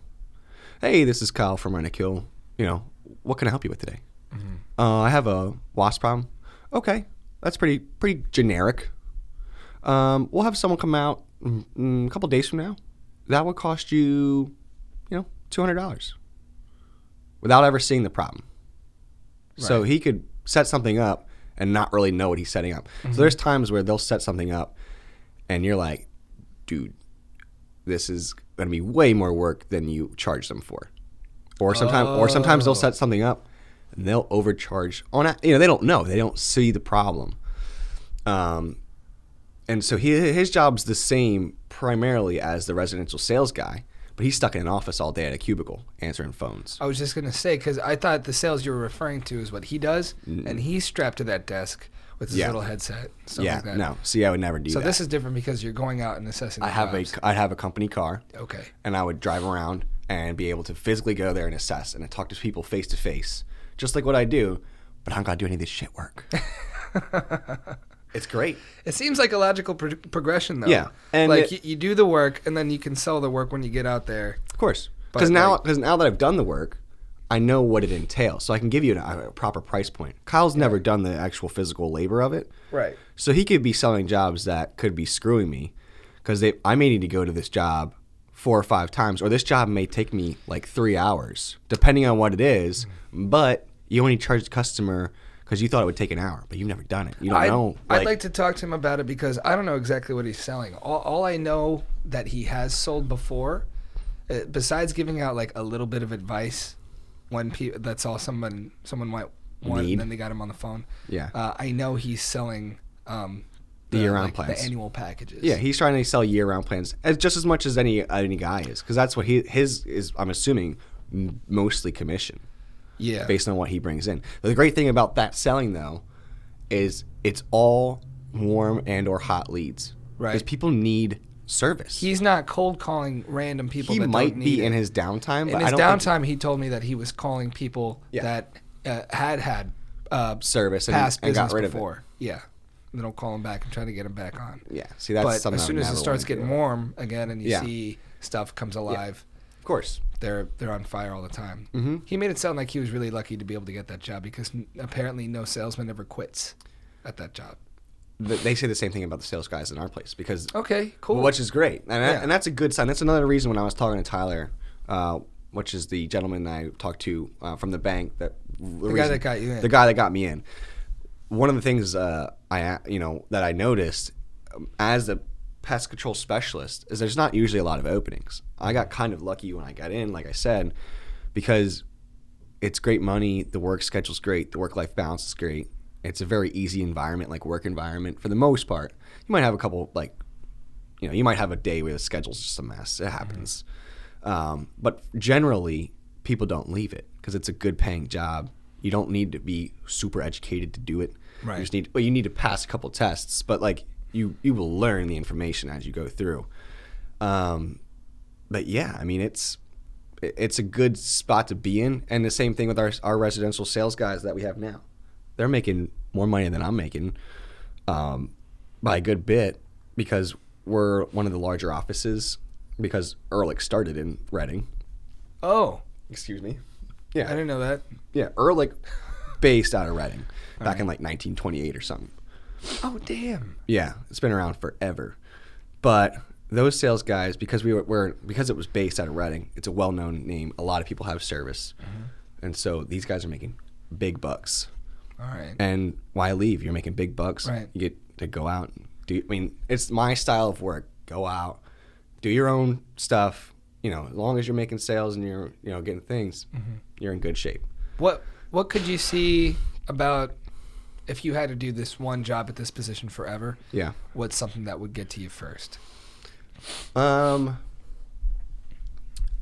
Hey, this is Kyle from Rent-A-Kill. What can I help you with today? Mm-hmm. I have a wasp problem. Okay, that's pretty generic. We'll have someone come out a couple days from now. That would cost you, $200 without ever seeing the problem. Right. So he could set something up and not really know what he's setting up. Mm-hmm. So there's times where they'll set something up and you're like, dude, this is going to be way more work than you charge them for. Or sometimes they'll set something up and they'll overcharge on it. They don't know. They don't see the problem. And so his job's the same primarily as the residential sales guy, but he's stuck in an office all day at a cubicle answering phones. I was just going to say, because I thought the sales you were referring to is what he does, and he's strapped to that desk with his little headset. Like that. No. See, I would never do that. So this is different because you're going out and assessing the jobs. I'd have a company car. Okay. And I would drive around and be able to physically go there and assess and talk to people face to face, just like what I do, but I don't got to do any of this shit work. It's great. It seems like a logical progression, though. Yeah, and you do the work, and then you can sell the work when you get out there. Of course, because now that I've done the work, I know what it entails, so I can give you a proper price point. Kyle's never done the actual physical labor of it, right? So he could be selling jobs that could be screwing me, because I may need to go to this job 4 or 5 times, or this job may take me like 3 hours, depending on what it is. But you only charge the customer because you thought it would take an hour, but you've never done it. You don't know. I'd like to talk to him about it because I don't know exactly what he's selling. All I know that he has sold before, besides giving out like a little bit of advice when that's all someone might want, and then they got him on the phone. Yeah. I know he's selling the year-round plans, the annual packages. Yeah, he's trying to sell year-round plans just as much as any guy is, because that's what his is. I'm assuming mostly commission. Yeah. Based on what he brings in. The great thing about that selling, though, is it's all warm and or hot leads. Right. Because people need service. He's not cold calling random people that don't need it. He might be in his downtime. In his downtime, he told me that he was calling people that had service past and business got rid before. of it. Yeah. They don't call him back and try to get him back on. Yeah. See, that's something. But as soon as it starts getting warm again and you see stuff comes alive. Of course. They're on fire all the time. Mm-hmm. He made it sound like he was really lucky to be able to get that job because apparently no salesman ever quits at that job. They say the same thing about the sales guys in our place because okay, cool, which is great, and that's a good sign. That's another reason when I was talking to Tyler, which is the gentleman I talked to from the bank, the guy that got you in, the guy that got me in. One of the things that I noticed as a pest control specialist is there's not usually a lot of openings. I got kind of lucky when I got in, like I said, because it's great money. The work schedule's great. The work-life balance is great. It's a very easy environment, like work environment for the most part. You might have a couple, like, you might have a day where the schedule's just a mess. It happens. But generally, people don't leave it because it's a good paying job. You don't need to be super educated to do it. Right. You need to pass a couple tests, but like you will learn the information as you go through. But yeah, I mean, it's a good spot to be in. And the same thing with our residential sales guys that we have now. They're making more money than I'm making by a good bit because we're one of the larger offices because Erlich started in Reading. Oh. Excuse me. Yeah. I didn't know that. Yeah, Erlich based out of Reading back in like 1928 or something. Oh, damn. Yeah, it's been around forever. But those sales guys, because because it was based out of Reading, it's a well-known name. A lot of people have service. And so these guys are making big bucks. All right. And why leave? You're making big bucks. Right. You get to go out and do. I mean, it's my style of work. Go out, do your own stuff. As long as you're making sales and you're getting things, you're in good shape. What could you see about if you had to do this one job at this position forever? Yeah. What's something that would get to you first? I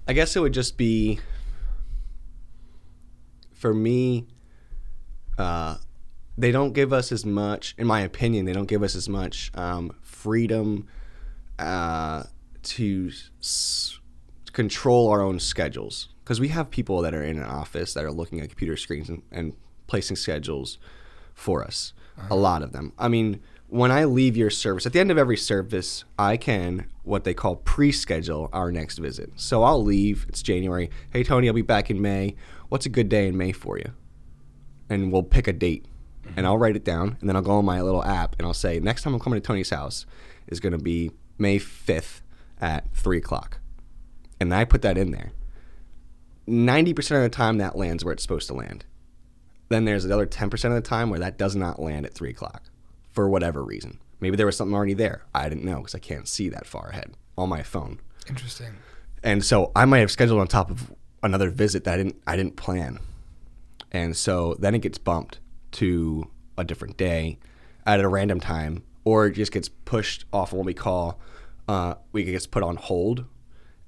guess it would just be, for me, they don't give us as much, in my opinion, they don't give us as much freedom to control our own schedules. Because we have people that are in an office that are looking at computer screens and placing schedules for us. A lot of them. I mean, when I leave your service, at the end of every service, I can, what they call pre-schedule our next visit. So I'll leave, it's January. Hey, Tony, I'll be back in May. What's a good day in May for you? And we'll pick a date. And I'll write it down, and then I'll go on my little app, and I'll say, next time I'm coming to Tony's house is going to be May 5th at 3 o'clock. And I put that in there. 90% of the time, that lands where it's supposed to land. Then there's the other 10% of the time where that does not land at 3 o'clock for whatever reason. Maybe there was something already there. I didn't know because I can't see that far ahead on my phone. Interesting. And so I might have scheduled on top of another visit that I didn't plan. And so then it gets bumped to a different day at a random time, or it just gets pushed off what we call, it gets put on hold.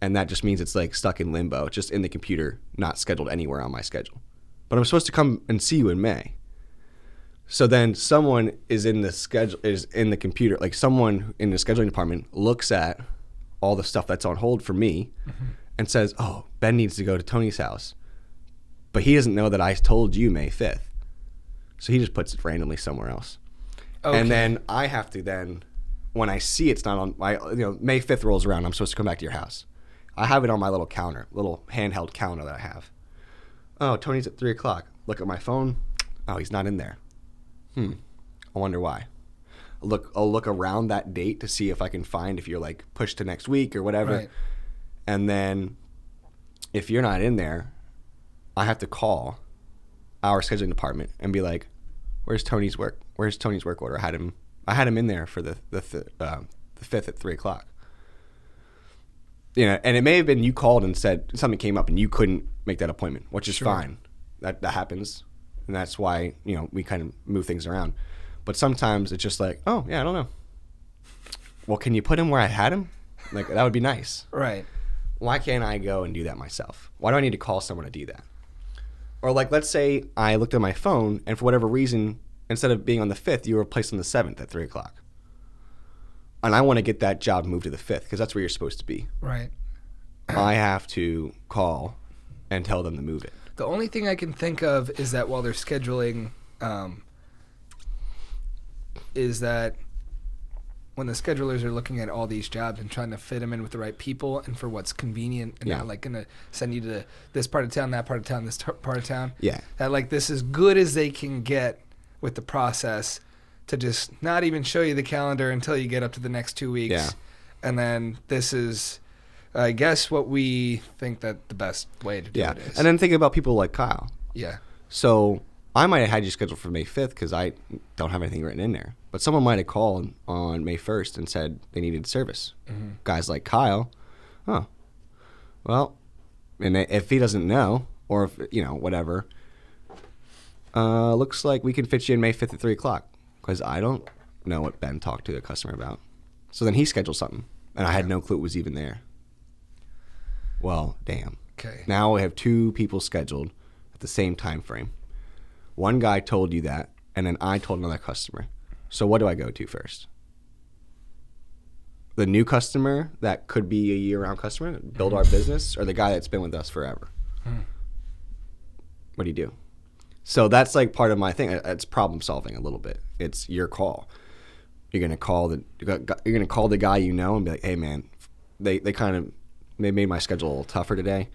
And that just means it's like stuck in limbo, just in the computer, not scheduled anywhere on my schedule. But I'm supposed to come and see you in May. So then someone is in the computer, like someone in the scheduling department looks at all the stuff that's on hold for me and says, oh, Ben needs to go to Tony's house. But he doesn't know that I told you May 5th. So he just puts it randomly somewhere else. Okay. And then I have to then, when I see it's not on May 5th rolls around, I'm supposed to come back to your house. I have it on my little counter, little handheld counter that I have. Oh, Tony's at 3 o'clock. Look at my phone. Oh, he's not in there. I wonder why. I'll look around that date to see if I can find if you're like pushed to next week or whatever. Right. And then if you're not in there, I have to call our scheduling department and be like, "Where's Tony's work? Where's Tony's work order? I had him in there for the 5th at 3 o'clock." And it may have been you called and said something came up and you couldn't make that appointment, which is fine. That happens, and that's why we kind of move things around. But sometimes it's just like, oh yeah, I don't know. Well, can you put him where I had him? Like that would be nice. Right. Why can't I go and do that myself? Why do I need to call someone to do that? Or like, let's say I looked at my phone and for whatever reason, instead of being on the 5th, you were placed on the 7th at 3 o'clock. And I want to get that job moved to the 5th because that's where you're supposed to be. Right. I have to call and tell them to move it. The only thing I can think of is that while they're scheduling, is that when the schedulers are looking at all these jobs and trying to fit them in with the right people and for what's convenient and not like going to send you to this part of town, that part of town, this part of town. Yeah. That like this is good as they can get with the process to just not even show you the calendar until you get up to the next 2 weeks. Yeah. And then this is, I guess, what we think that the best way to do it is. And then think about people like Kyle. Yeah. So I might have had you scheduled for May 5th because I don't have anything written in there. But someone might have called on May 1st and said they needed service. Mm-hmm. Guys like Kyle, well, and if he doesn't know, or if, whatever, looks like we can fit you in May 5th at 3 o'clock because I don't know what Ben talked to the customer about. So then he scheduled something, and I had no clue it was even there. Well, damn. Okay. Now we have 2 people scheduled at the same time frame. One guy told you that, and then I told another customer. So what do I go to first? The new customer that could be a year-round customer, build our business, or the guy that's been with us forever? What do you do? So that's like part of my thing. It's problem solving a little bit. It's your call. You're gonna call the guy you know and be like, hey man, they made my schedule a little tougher today.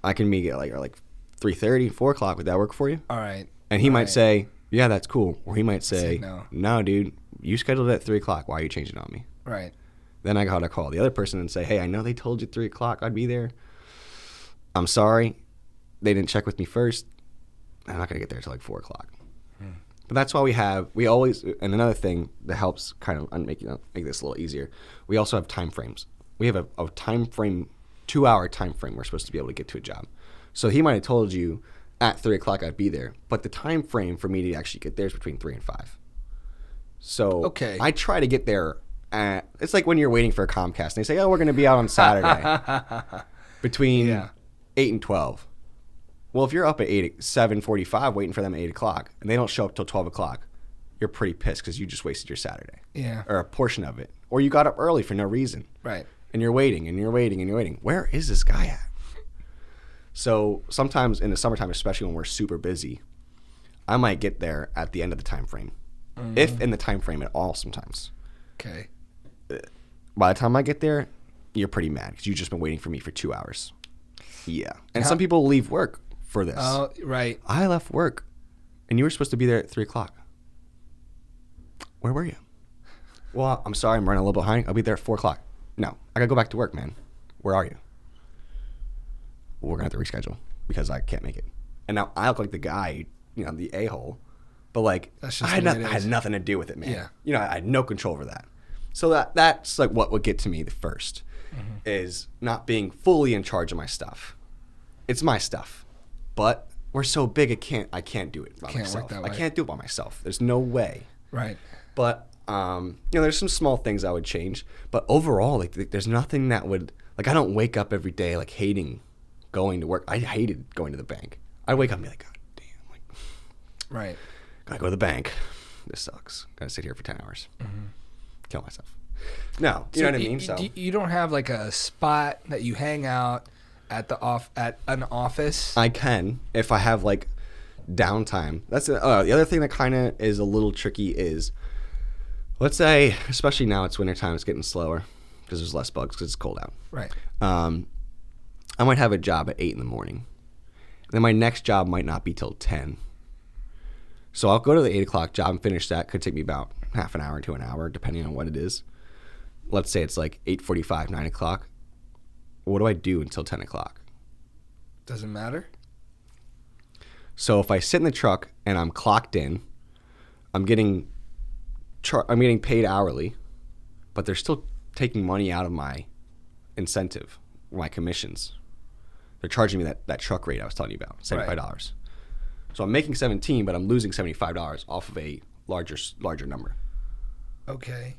I can meet at like 3:30, 4 o'clock. Would that work for you? All right. And he might say, yeah, that's cool. Or he might say, no. No, dude, you scheduled it at 3 o'clock. Why are you changing on me? Right. Then I got to call the other person and say, hey, I know they told you 3 o'clock I'd be there. I'm sorry. They didn't check with me first. I'm not going to get there till like 4 o'clock. But that's why we always, and another thing that helps kind of make this a little easier, we also have time frames. We have a time frame, 2-hour time frame we're supposed to be able to get to a job. So he might have told you at 3 o'clock I'd be there, but the time frame for me to actually get there is between 3 and 5. So I try to get there it's like when you're waiting for a Comcast and they say, oh, we're going to be out on Saturday between 8 and 12. Well, if you're up at 7:45 waiting for them at 8 o'clock and they don't show up till 12 o'clock, you're pretty pissed because you just wasted your Saturday. Yeah. Or a portion of it. Or you got up early for no reason. Right. And you're waiting and you're waiting and you're waiting. Where is this guy at? So sometimes in the summertime, especially when we're super busy, I might get there at the end of the time frame. Mm-hmm. If in the time frame at all sometimes. Okay. By the time I get there, you're pretty mad because you've just been waiting for me for 2 hours. Yeah. And some people leave work for this. Oh, right. I left work, and you were supposed to be there at 3 o'clock. Where were you? Well, I'm sorry, I'm running a little behind. I'll be there at 4 o'clock. No, I got to go back to work, man. Where are you? Well, we're going to have to reschedule because I can't make it. And now I look like the guy, the a-hole. But, like, I had nothing to do with it, man. Yeah. I had no control over that. So that's, like, what would get to me the first is not being fully in charge of my stuff. It's my stuff. But we're so big, I can't do it by myself. Work that way. I can't do it by myself. There's no way. Right. But, there's some small things I would change. But overall, like, there's nothing that would, like, I don't wake up every day, like, hating going to work. I hated going to the bank. I'd wake up and be like, God damn. Like, right. Gotta go to the bank. This sucks. Gotta sit here for 10 hours. Kill myself. No, you know what I mean? So you don't have, like, a spot that you hang out at an office? I can if I have like downtime. That's the other thing that kind of is a little tricky is, let's say, especially now it's wintertime, it's getting slower because there's less bugs because it's cold out. Right. I might have a job at 8 in the morning. And then my next job might not be till 10. So I'll go to the 8 o'clock job and finish that. Could take me about half an hour to an hour, depending on what it is. Let's say it's like 8:45, 9 o'clock. What do I do until 10 o'clock? Doesn't matter. So if I sit in the truck and I'm clocked in, I'm getting paid hourly, but they're still taking money out of my incentive, my commissions. They're charging me that truck rate I was telling you about, $75. Right. So I'm making 17, but I'm losing $75 off of a larger number. Okay.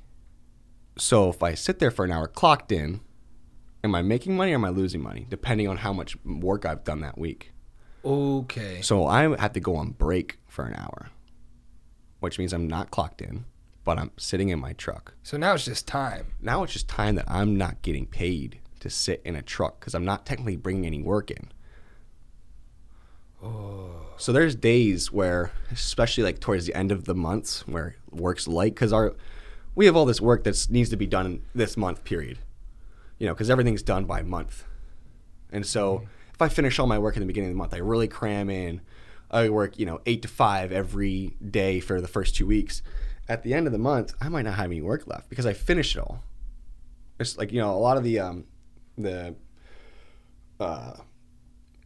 So if I sit there for an hour clocked in, am I making money or am I losing money, depending on how much work I've done that week? Okay. So I have to go on break for an hour, which means I'm not clocked in, but I'm sitting in my truck. So now it's just time. Now it's just time that I'm not getting paid to sit in a truck because I'm not technically bringing any work in. Oh. So there's days where, especially like towards the end of the months, where work's light because we have all this work that needs to be done in this month period. Because everything's done by month. And so if I finish all my work in the beginning of the month, I really cram in. I work, 8 to 5 every day for the first 2 weeks. At the end of the month, I might not have any work left because I finished it all. It's like, a lot of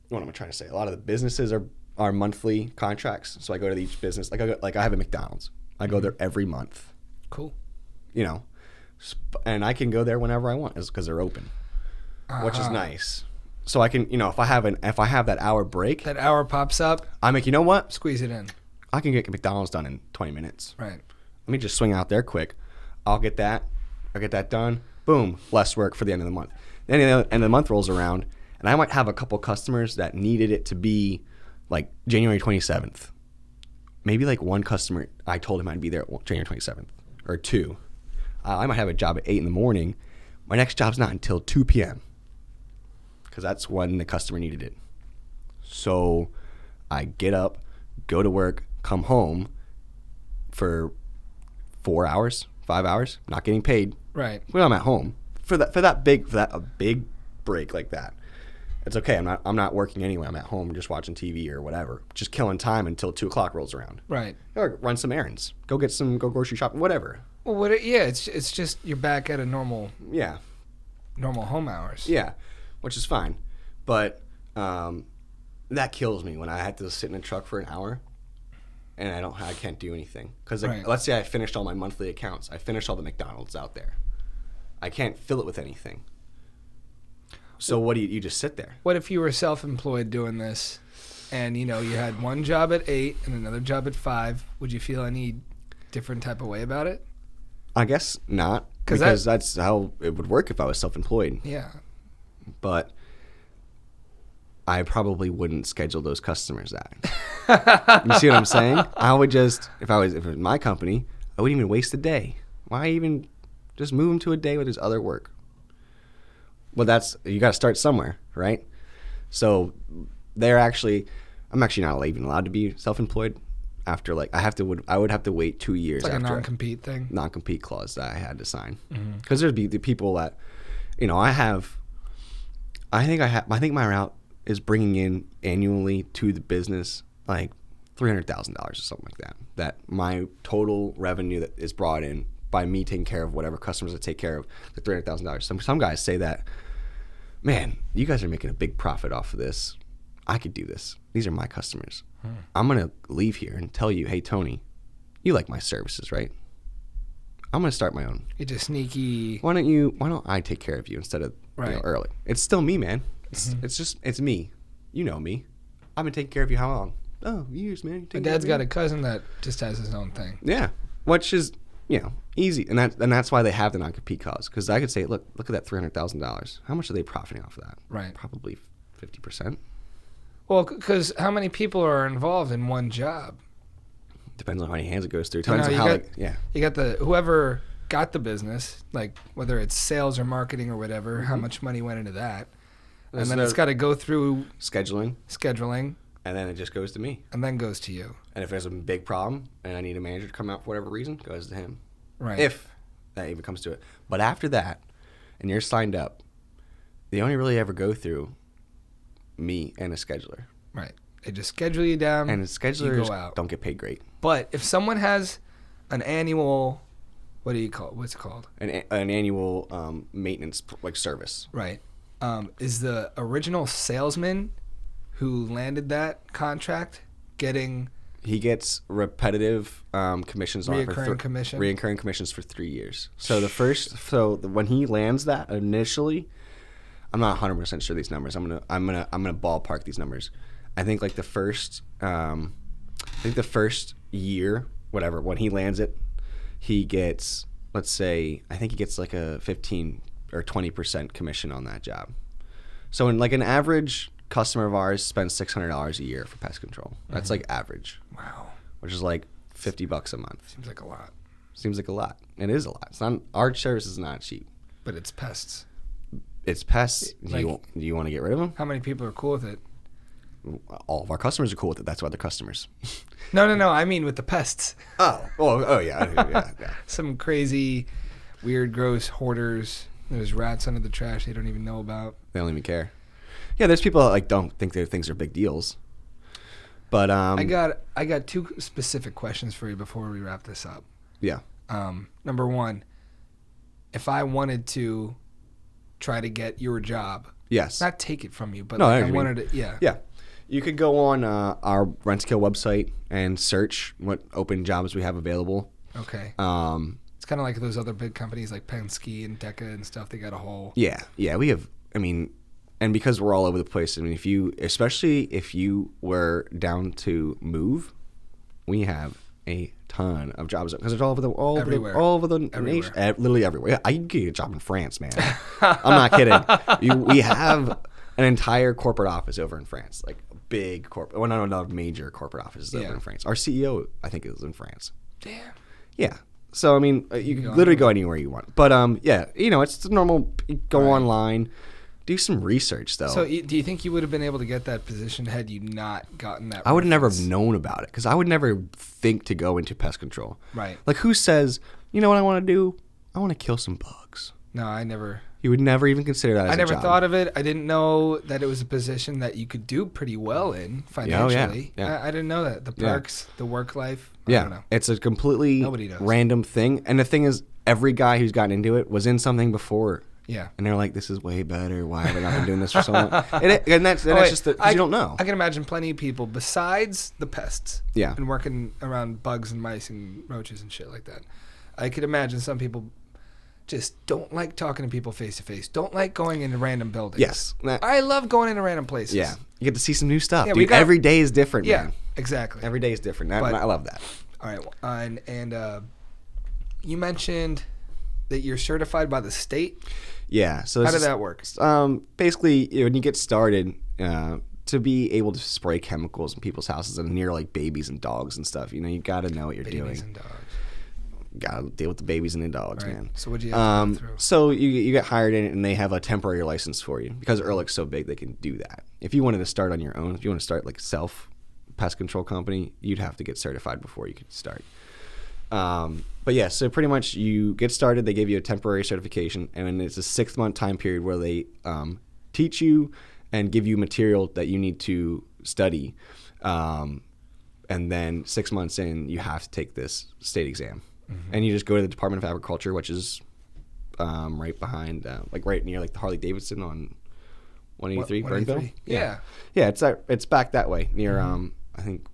what am I trying to say? A lot of the businesses are our monthly contracts. So I go to each business. Like I have a McDonald's. I go there every month. Cool. You know, and I can go there whenever I want, because they're open, which is nice. So I can, if I have that hour break, that hour pops up. I'm like, you know what? Squeeze it in. I can get McDonald's done in 20 minutes. Right. Let me just swing out there quick. I'll get that done. Boom. Less work for the end of the month. Then the end of the month rolls around, and I might have a couple customers that needed it to be like January 27th. Maybe like one customer, I told him I'd be there January 27th, or two. I might have a job at 8 in the morning. My next job's not until 2 p.m. because that's when the customer needed it. So I get up, go to work, come home for 4 hours, 5 hours, not getting paid. Right. When I'm at home for a big break like that, it's okay. I'm not working anyway. I'm at home just watching TV or whatever, just killing time until 2 o'clock rolls around. Right. Or run some errands, go grocery shopping, whatever. Well, it's just you're back at a normal home hours. Yeah, which is fine, but that kills me when I have to sit in a truck for an hour. And I can't do anything. Because let's say I finished all my monthly accounts. I finished all the McDonald's out there. I can't fill it with anything. So what do you just sit there? What if you were self-employed doing this and, you had one job at 8 and another job at 5? Would you feel any different type of way about it? I guess not. Because that's how it would work if I was self-employed. Yeah. But I probably wouldn't schedule those customers that. You see what I'm saying? I would just, if it was my company, I wouldn't even waste a day. Why even just move them to a day with his other work? Well, you got to start somewhere, right? So I'm actually not even allowed to be self-employed after I would have to wait 2 years. It's like after a non-compete thing. Non-compete clause that I had to sign. Because there'd be the people that, I think my route is bringing in annually to the business like $300,000 or something like that. That my total revenue that is brought in by me taking care of whatever customers I take care of, the $300,000. Some guys say that, man, you guys are making a big profit off of this. I could do this. These are my customers. I'm gonna leave here and tell you, hey Tony, you like my services, right? I'm gonna start my own. You're just sneaky. Why don't I take care of you instead of Erlich? It's still me, man. It's me. You know me. I've been taking care of you how long? Oh, years, man. My dad's got a cousin that just has his own thing. Yeah, which is easy, and that's why they have the non-compete clause. Because I could say, look at that $300,000. How much are they profiting off of that? Right. Probably 50%. Well, because how many people are involved in one job? Depends on how many hands it goes through. Depends on how. You got whoever got the business, like whether it's sales or marketing or whatever. How much money went into that? And then it's got to go through scheduling, and then it just goes to me, and then goes to you. And if there's a big problem and I need a manager to come out for whatever reason, it goes to him. Right. If that even comes to it. But after that, and you're signed up, they only really ever go through me and a scheduler. Right. They just schedule you down, and the schedulers go out. Don't get paid great. But if someone has an annual, what do you call it? What's it called? An annual maintenance service. Right. Is the original salesman who landed that contract getting? He gets repetitive commissions reoccurring commissions for 3 years. So when he lands that initially, I'm not 100% sure these numbers. I'm gonna ballpark these numbers. I think like the first year, whatever, when he lands it, he gets, let's say, I think he gets like a 15 or 20% commission on that job. So in like an average customer of ours spends $600 a year for pest control. That's like average. Wow. Which is like $50 a month. Seems like a lot. It is a lot. It's not, our service is not cheap. But it's pests. It's pests. Do you want to get rid of them? How many people are cool with it? All of our customers are cool with it. That's why they're customers. No. I mean with the pests. Oh yeah. Some crazy, weird, gross hoarders. There's rats under the trash they don't even know about. They don't even care. Yeah, there's people that don't think their things are big deals. But I got two specific questions for you before we wrap this up. Yeah. Number one, if I wanted to try to get your job, yes, not take it from you, but no, I wanted it. Yeah. You could go on our Rentskill website and search what open jobs we have available. Okay. It's kind of like those other big companies like Penske and Deca and stuff. They got a whole. Yeah, we have. I mean, and because we're all over the place. I mean, especially if you were down to move, we have a ton of jobs because it's all over the nation, literally everywhere. Yeah, I can get a job in France, man. I'm not kidding. We have an entire corporate office over in France, like a big corporate. Well, not a major corporate office over in France. Our CEO, I think, is in France. Damn. Yeah. So I mean, you can literally go anywhere you want. But yeah, it's the normal. Go online, do some research though. So do you think you would have been able to get that position had you not gotten that? I would never have known about it because I would never think to go into pest control. Right. Like who says, you know what I want to do? I want to kill some bugs. No, I never. You would never even consider that as a job. I never thought of it. I didn't know that it was a position that you could do pretty well in financially. Yeah. I didn't know that. The perks, the work life. I don't know. It's a completely random thing. And the thing is, every guy who's gotten into it was in something before. Yeah. And they're like, this is way better. Why have I not been doing this for so long? And that's just because you don't know. I can imagine plenty of people besides the pests. Yeah. And working around bugs and mice and roaches and shit like that. I could imagine some people just don't like talking to people face to face. Don't like going into random buildings. Yes. I love going into random places. Yeah. You get to see some new stuff. Yeah, dude, every day is different, man. Exactly. Every day is different. I love that. All right. And you mentioned that you're certified by the state. Yeah. So how did that work? Basically, when you get started, to be able to spray chemicals in people's houses and near like babies and dogs and stuff, you got to know what you're doing. Babies and dogs. Got to deal with the babies and the dogs, man. So what do you have to go through? So you get hired in, and they have a temporary license for you because Erlich's so big they can do that. If you wanted to start on your own, if you want to start like self pest control company, you'd have to get certified before you could start. But yeah, so pretty much you get started. They give you a temporary certification, and it's a 6-month time period where they teach you and give you material that you need to study. And then 6 months in, you have to take this state exam. Mm-hmm. And you just go to the Department of Agriculture, which is right behind, right near like the Harley Davidson on 183 Burnville. Yeah. Yeah, it's back that way near I think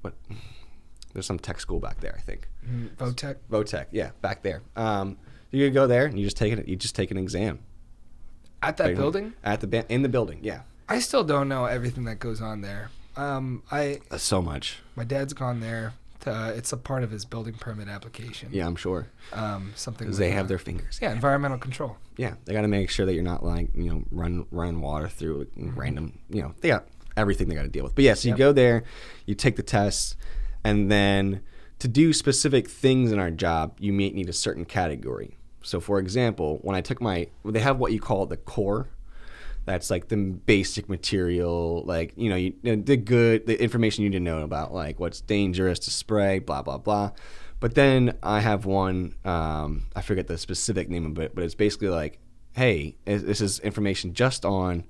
there's some tech school back there, I think. Votech, yeah, back there. You could go there and you just take an exam. At that building? In the building, yeah. I still don't know everything that goes on there. So much. My dad's gone there. It's a part of his building permit application. Yeah, I'm sure. Something because they have their fingers. Yeah, environmental control. Yeah, they got to make sure that you're not like running water through random. They got everything they got to deal with. But yeah, so you go there, you take the tests, and then to do specific things in our job, you may need a certain category. So for example, when I took they have what you call the core. That's like the basic material, like, the information you need to know about, like what's dangerous to spray, blah, blah, blah. But then I have one, I forget the specific name of it, but it's basically like, hey, this is information just on,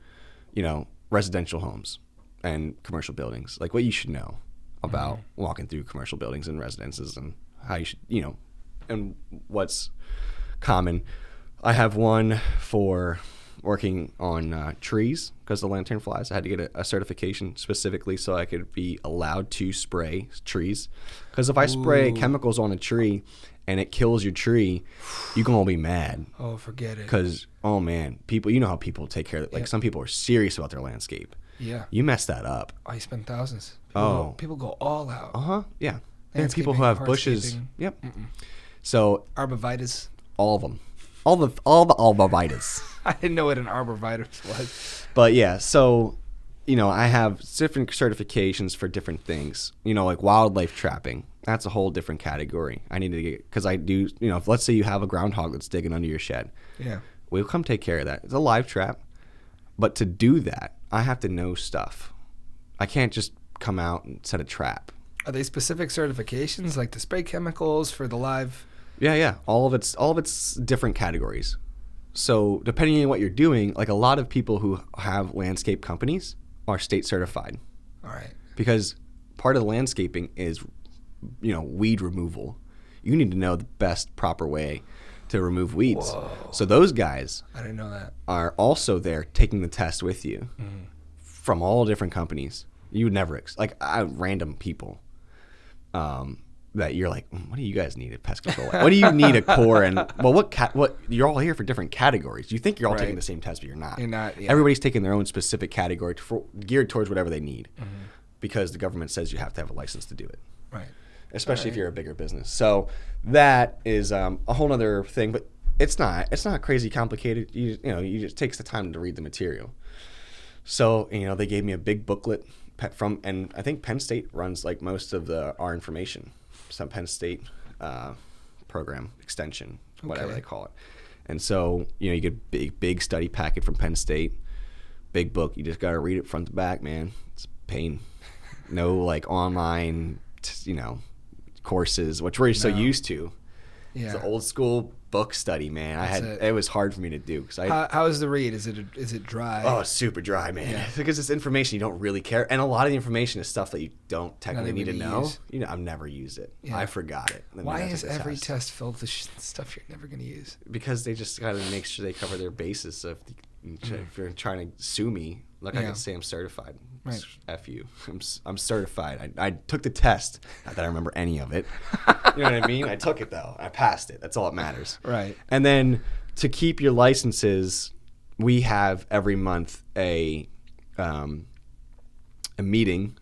residential homes and commercial buildings, like what you should know about walking through commercial buildings and residences and how you should, and what's common. I have one for working on trees because the lanternflies. I had to get a certification specifically so I could be allowed to spray trees. Because if I spray chemicals on a tree and it kills your tree, you're going to be mad. Oh, forget it. Because, oh man, people, how people take care of it. Like some people are serious about their landscape. Yeah. You mess that up. I spend thousands. People go all out. Uh-huh, yeah. There are people who have bushes. Yep. So. Arborvitae. All of them. All the arborvitae. I didn't know what an arborvitae was. But yeah, so, I have different certifications for different things. Like wildlife trapping. That's a whole different category. I need to get, because I do, if let's say you have a groundhog that's digging under your shed. Yeah. We'll come take care of that. It's a live trap. But to do that, I have to know stuff. I can't just come out and set a trap. Are they specific certifications, like to spray chemicals for the live? Yeah. All of it's different categories. So depending on what you're doing, like a lot of people who have landscape companies are state certified. All right. Because part of landscaping is, weed removal. You need to know the best proper way to remove weeds. Whoa. So those guys, I didn't know that, are also there taking the test with you from all different companies. You would never random people. That you're like, what do you guys need at pest control? What do you need a core? And well, what you're all here for different categories. You think you're all taking the same test, but you're not. You're not. Yeah. Everybody's taking their own specific category geared towards whatever they need, because the government says you have to have a license to do it. Right. Especially if you're a bigger business. So that is a whole other thing, but it's not crazy complicated. You just takes the time to read the material. So they gave me a big booklet and I think Penn State runs like most of our information. Some Penn State program extension, whatever they call it. And so, you get a big study packet from Penn State, big book. You just got to read it front to back, man. It's pain. No like online, courses, which we're so used to. Yeah. It's an old school book study, man. It was hard for me to do. How is the read? Is it dry? Oh, it's super dry, man. Yeah. Because it's information you don't really care. And a lot of the information is stuff that you don't technically need to know. I've never used it. Yeah. I forgot it. Why is every test filled with stuff you're never going to use? Because they just got to make sure they cover their bases. So if you're trying to sue me, I can say I'm certified. Right. F you. I'm certified. I took the test. Not that I remember any of it. You know what I mean? I took it, though. I passed it. That's all that matters. Right. And then to keep your licenses, we have every month a meeting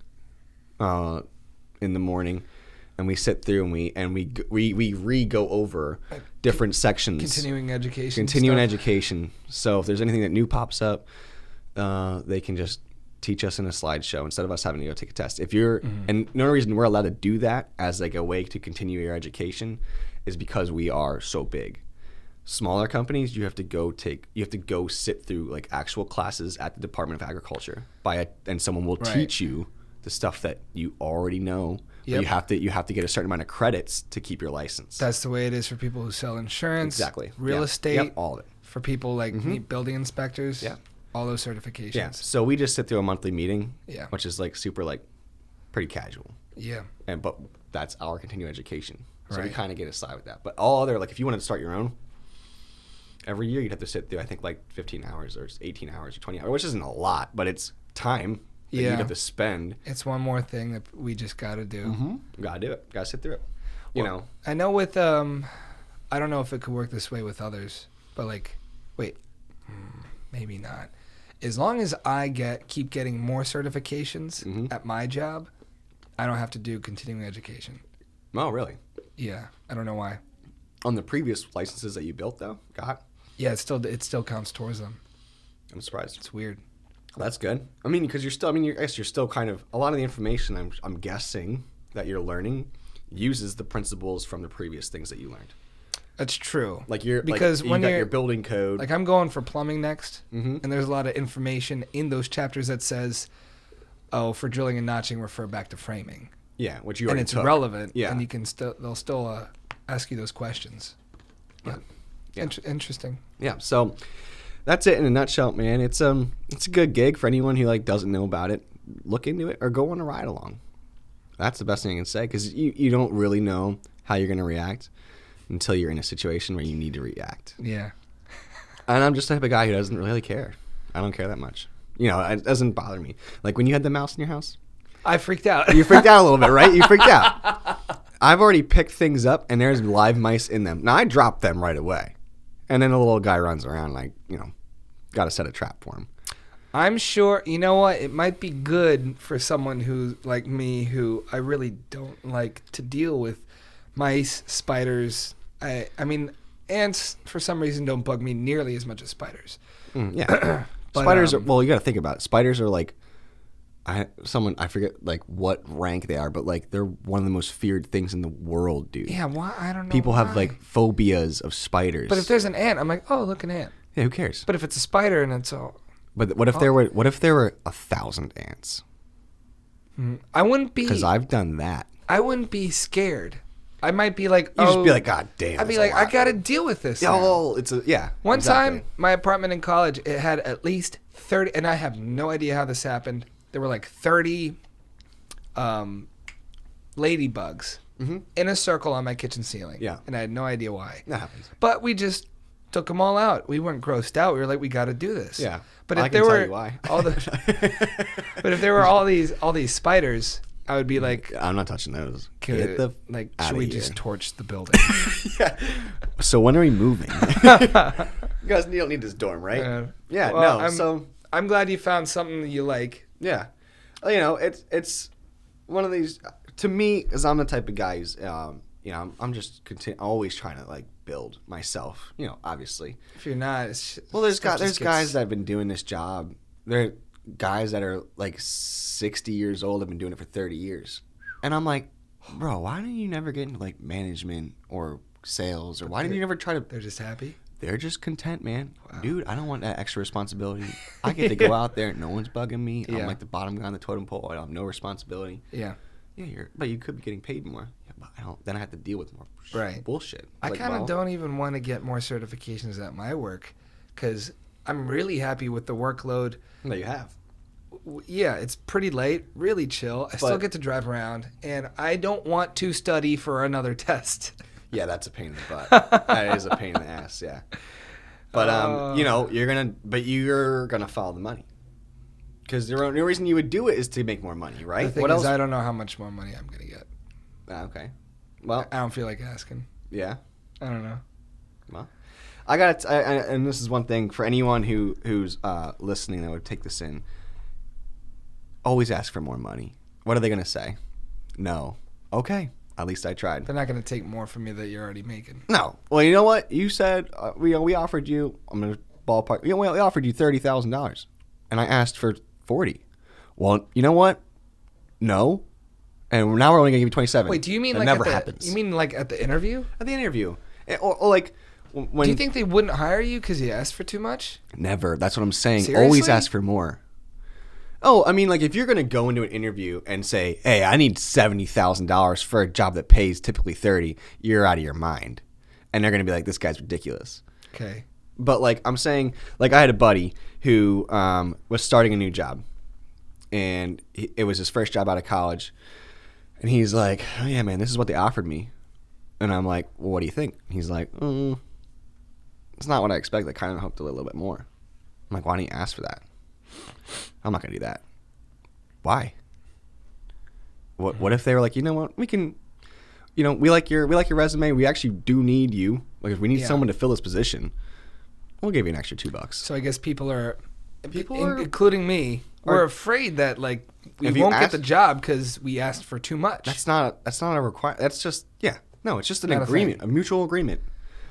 in the morning, and we sit through and we go over different sections. Continuing education. So if there's anything that new pops up, they can just teach us in a slideshow instead of us having to go take a test. If you're and the only reason we're allowed to do that as like a way to continue your education is because we are so big. Smaller companies, you have to go sit through like actual classes at the Department of Agriculture and someone will teach you the stuff that you already know. Yep. You have to get a certain amount of credits to keep your license. That's the way it is for people who sell insurance, real estate, all of it. For people like building inspectors. Yeah. All those certifications. Yeah. So we just sit through a monthly meeting, which is like super pretty casual. Yeah. But that's our continuing education. So we kind of get a side with that. But all other, like if you wanted to start your own, every year you'd have to sit through, I think like 15 hours or 18 hours or 20 hours, which isn't a lot, but it's time that you'd have to spend. It's one more thing that we just got to do. Mm-hmm. Got to do it. Got to sit through it. I know with, I don't know if it could work this way with others, but maybe not. As long as I keep getting more certifications at my job, I don't have to do continuing education. Oh, really? Yeah. I don't know why. On the previous licenses that you built, though? Yeah, it still counts towards them. I'm surprised. It's weird. That's good. I mean, because you're still kind of, a lot of the information I'm guessing that you're learning uses the principles from the previous things that you learned. That's true. Because when you got your building code. Like I'm going for plumbing next, and there's a lot of information in those chapters that says, for drilling and notching, refer back to framing. Yeah, which you already took. And it's relevant. Yeah. And you can they'll still ask you those questions. Yeah. Interesting. Yeah. So that's it in a nutshell, man. It's a good gig for anyone who doesn't know about it. Look into it or go on a ride along. That's the best thing I can say because you don't really know how you're going to react until you're in a situation where you need to react. Yeah. And I'm just the type of guy who doesn't really care. I don't care that much. It doesn't bother me. Like when you had the mouse in your house. I freaked out. You freaked out a little bit, right? You freaked out. I've already picked things up and there's live mice in them. Now I dropped them right away. And then a little guy runs around and got to set a trap for him. I'm sure, you know what? It might be good for someone who, like me, who I really don't like to deal with mice, spiders. I mean, ants, for some reason, don't bug me nearly as much as spiders. Yeah. But, spiders are, you got to think about it. Spiders are I forget what rank they are, but they're one of the most feared things in the world, dude. Yeah, why? I don't know. People have phobias of spiders. But if there's an ant, I'm like, oh, look, an ant. Yeah, who cares? But if it's a spider and it's all. But what if there were 1,000 ants? I wouldn't be. Because I've done that. I wouldn't be scared. I might be like, just be like, God damn. I'd be like, I gotta deal with this. One time, my apartment in college, it had at least 30, and I have no idea how this happened. There were 30 ladybugs in a circle on my kitchen ceiling. Yeah. And I had no idea why. That happens. But we just took them all out. We weren't grossed out. We were like, we got to do this. Yeah. But I if can there tell were you why. but if there were all these spiders, I would be like, I'm not touching those. should we just torch the building? Yeah. So when are we moving? You guys, you don't need this dorm, right? Yeah. Well, no. I'm glad you found something that you like. Yeah. You know, it's one of these. To me, because I'm the type of guy who's, you know, I'm just always trying to like build myself. You know, obviously. If you're not, there's guys that have been doing this job. There are guys that are like 60 years old, have been doing it for 30 years, and I'm like, bro, why didn't you never get into like management or sales, or why didn't you never try to? They're just happy. They're just content, man. Wow. Dude, I don't want that extra responsibility. I get to go out there. No one's bugging me. Yeah. I'm like the bottom guy on the totem pole. I have no responsibility. Yeah. Yeah, but you could be getting paid more. Yeah, but then I have to deal with more bullshit. I kind of don't even want to get more certifications at my work because I'm really happy with the workload. That you have. Yeah, it's pretty light, really chill. I still get to drive around, and I don't want to study for another test. Yeah, that's a pain in the butt. That is a pain in the ass, yeah. But you know, you're gonna follow the money. Because the only reason you would do it is to make more money, right? The thing is, I don't know how much more money I'm gonna get. Okay. Well, I don't feel like asking. Yeah. I don't know. Well, I got it. And this is one thing for anyone who's listening that would take this in. Always ask for more money. What are they gonna say? No. Okay. At least I tried. They're not going to take more from me that you're already making. No. Well, you know what? You said we offered you. I'm gonna ballpark. We offered you $30,000, and I asked for 40. Well, you know what? No. And now we're only gonna give you 27. Wait, do you mean that like never happens? You mean like at the interview? At the interview, or like when? Do you think they wouldn't hire you because you asked for too much? Never. That's what I'm saying. Seriously? Always ask for more. Oh, I mean, like if you're gonna go into an interview and say, "Hey, I need $70,000 for a job that pays typically 30," you're out of your mind, and they're gonna be like, "This guy's ridiculous." Okay. But like I'm saying, like I had a buddy who was starting a new job, and it was his first job out of college, and he's like, "Oh yeah, man, this is what they offered me," and I'm like, "Well, what do you think?" He's like, "It's not what I expected. I kind of hoped a little bit more." I'm like, "Why didn't you ask for that?" I'm not gonna do that. Why? What if they were like, you know what, we can, you know, we like your resume. We actually do need you. Like if we need someone to fill this position, we'll give you an extra $2. So I guess people are including me, are afraid that like we won't get the job because we asked for too much. That's not a requirement. That's just it's just an agreement, a mutual agreement.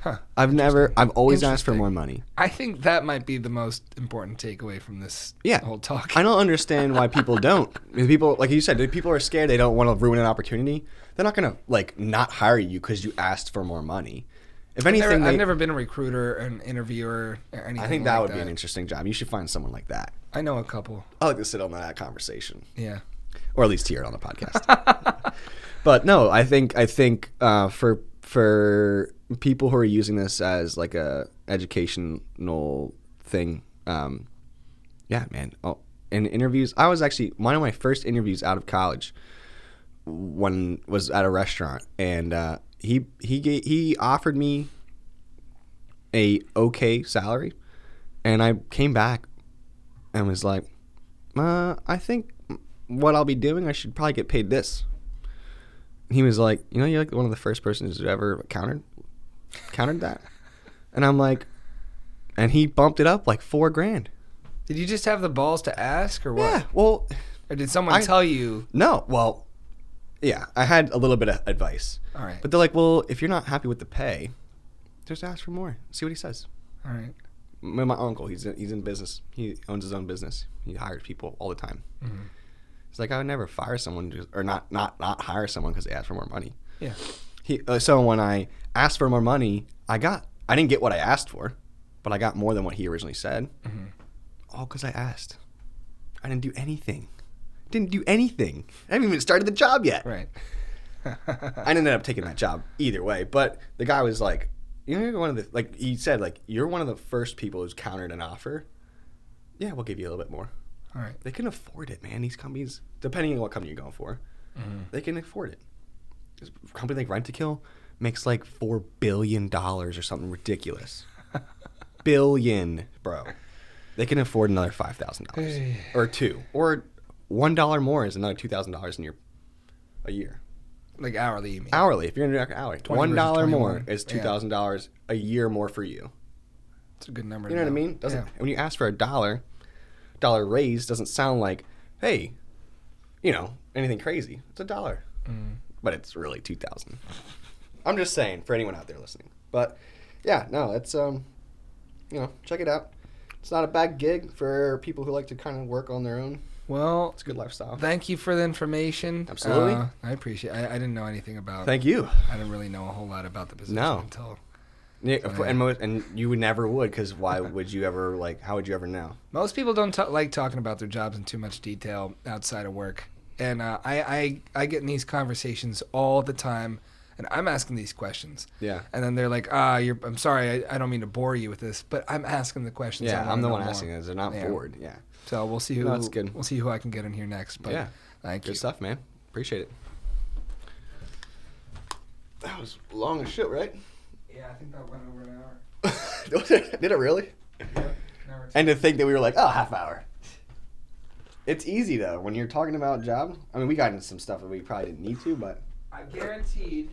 Huh. I've always asked for more money. I think that might be the most important takeaway from this whole talk. I don't understand why people don't. People, like you said, people are scared. They don't want to ruin an opportunity. They're not going to like not hire you because you asked for more money. If anything, I've never been a recruiter, an interviewer, or anything. I think that would be an interesting job. You should find someone like that. I know a couple. I like to sit on that conversation. Yeah. Or at least hear it on the podcast. But no, I think for people who are using this as like a educational thing, yeah, man. Oh, in interviews, I was actually one of my first interviews out of college. One was at a restaurant, and he offered me a okay salary, and I came back and was like, I think what I'll be doing, I should probably get paid this. He was like, you know, you're like one of the first persons who ever countered that. And I'm like, and he bumped it up like $4,000. Did you just have the balls to ask or what? Yeah, well. Or did someone tell you? No, well, yeah, I had a little bit of advice. All right. But they're like, well, if you're not happy with the pay, just ask for more. See what he says. All right. My uncle, he's in business. He owns his own business. He hires people all the time. Mm-hmm. It's like I would never fire someone or not hire someone because they asked for more money. Yeah. So when I asked for more money, I didn't get what I asked for, but I got more than what he originally said. Mm-hmm. All because I asked. I didn't do anything. I haven't even started the job yet. Right. I ended up taking that job either way, but the guy was like, you know, you're one of the, like he said, like you're one of the first people who's countered an offer. Yeah, we'll give you a little bit more. All right. They can afford it, man. These companies, depending on what company you're going for, they can afford it. A company like Rent-A-Kill makes like $4 billion or something ridiculous. billion, bro. They can afford another $5,000 or two, or $1 more is another $2,000 in a year. Like hourly, you mean? Hourly, if you're gonna do hourly, $1 more is $2,000 a year more for you. It's a good number. You know what I mean? When you ask for a dollar raise, doesn't sound like, hey, anything crazy. It's $1, but it's really $2,000. I'm just saying for anyone out there listening. But yeah, no, it's check it out. It's not a bad gig for people who like to kind of work on their own. Well, it's a good lifestyle. Thank you for the information. Absolutely. I appreciate it. I didn't know anything about Thank you. I didn't really know a whole lot about the position until... Yeah, and you never would, because why would you ever, how would you ever know? Most people don't like talking about their jobs in too much detail outside of work. And I get in these conversations all the time, and I'm asking these questions. Yeah. And then they're like, I'm sorry, I don't mean to bore you with this, but I'm asking the questions. Yeah, I'm the one asking it. They're not bored. Yeah. So we'll see who that's good. We'll see who I can get in here next. But yeah. Thank you. Good stuff, man. Appreciate it. That was long as shit, right? Yeah, I think that went over an hour. Did it really? Yeah. And to think that we were like, half hour. It's easy, though, when you're talking about job. I mean, we got into some stuff that we probably didn't need to, but... I guaranteed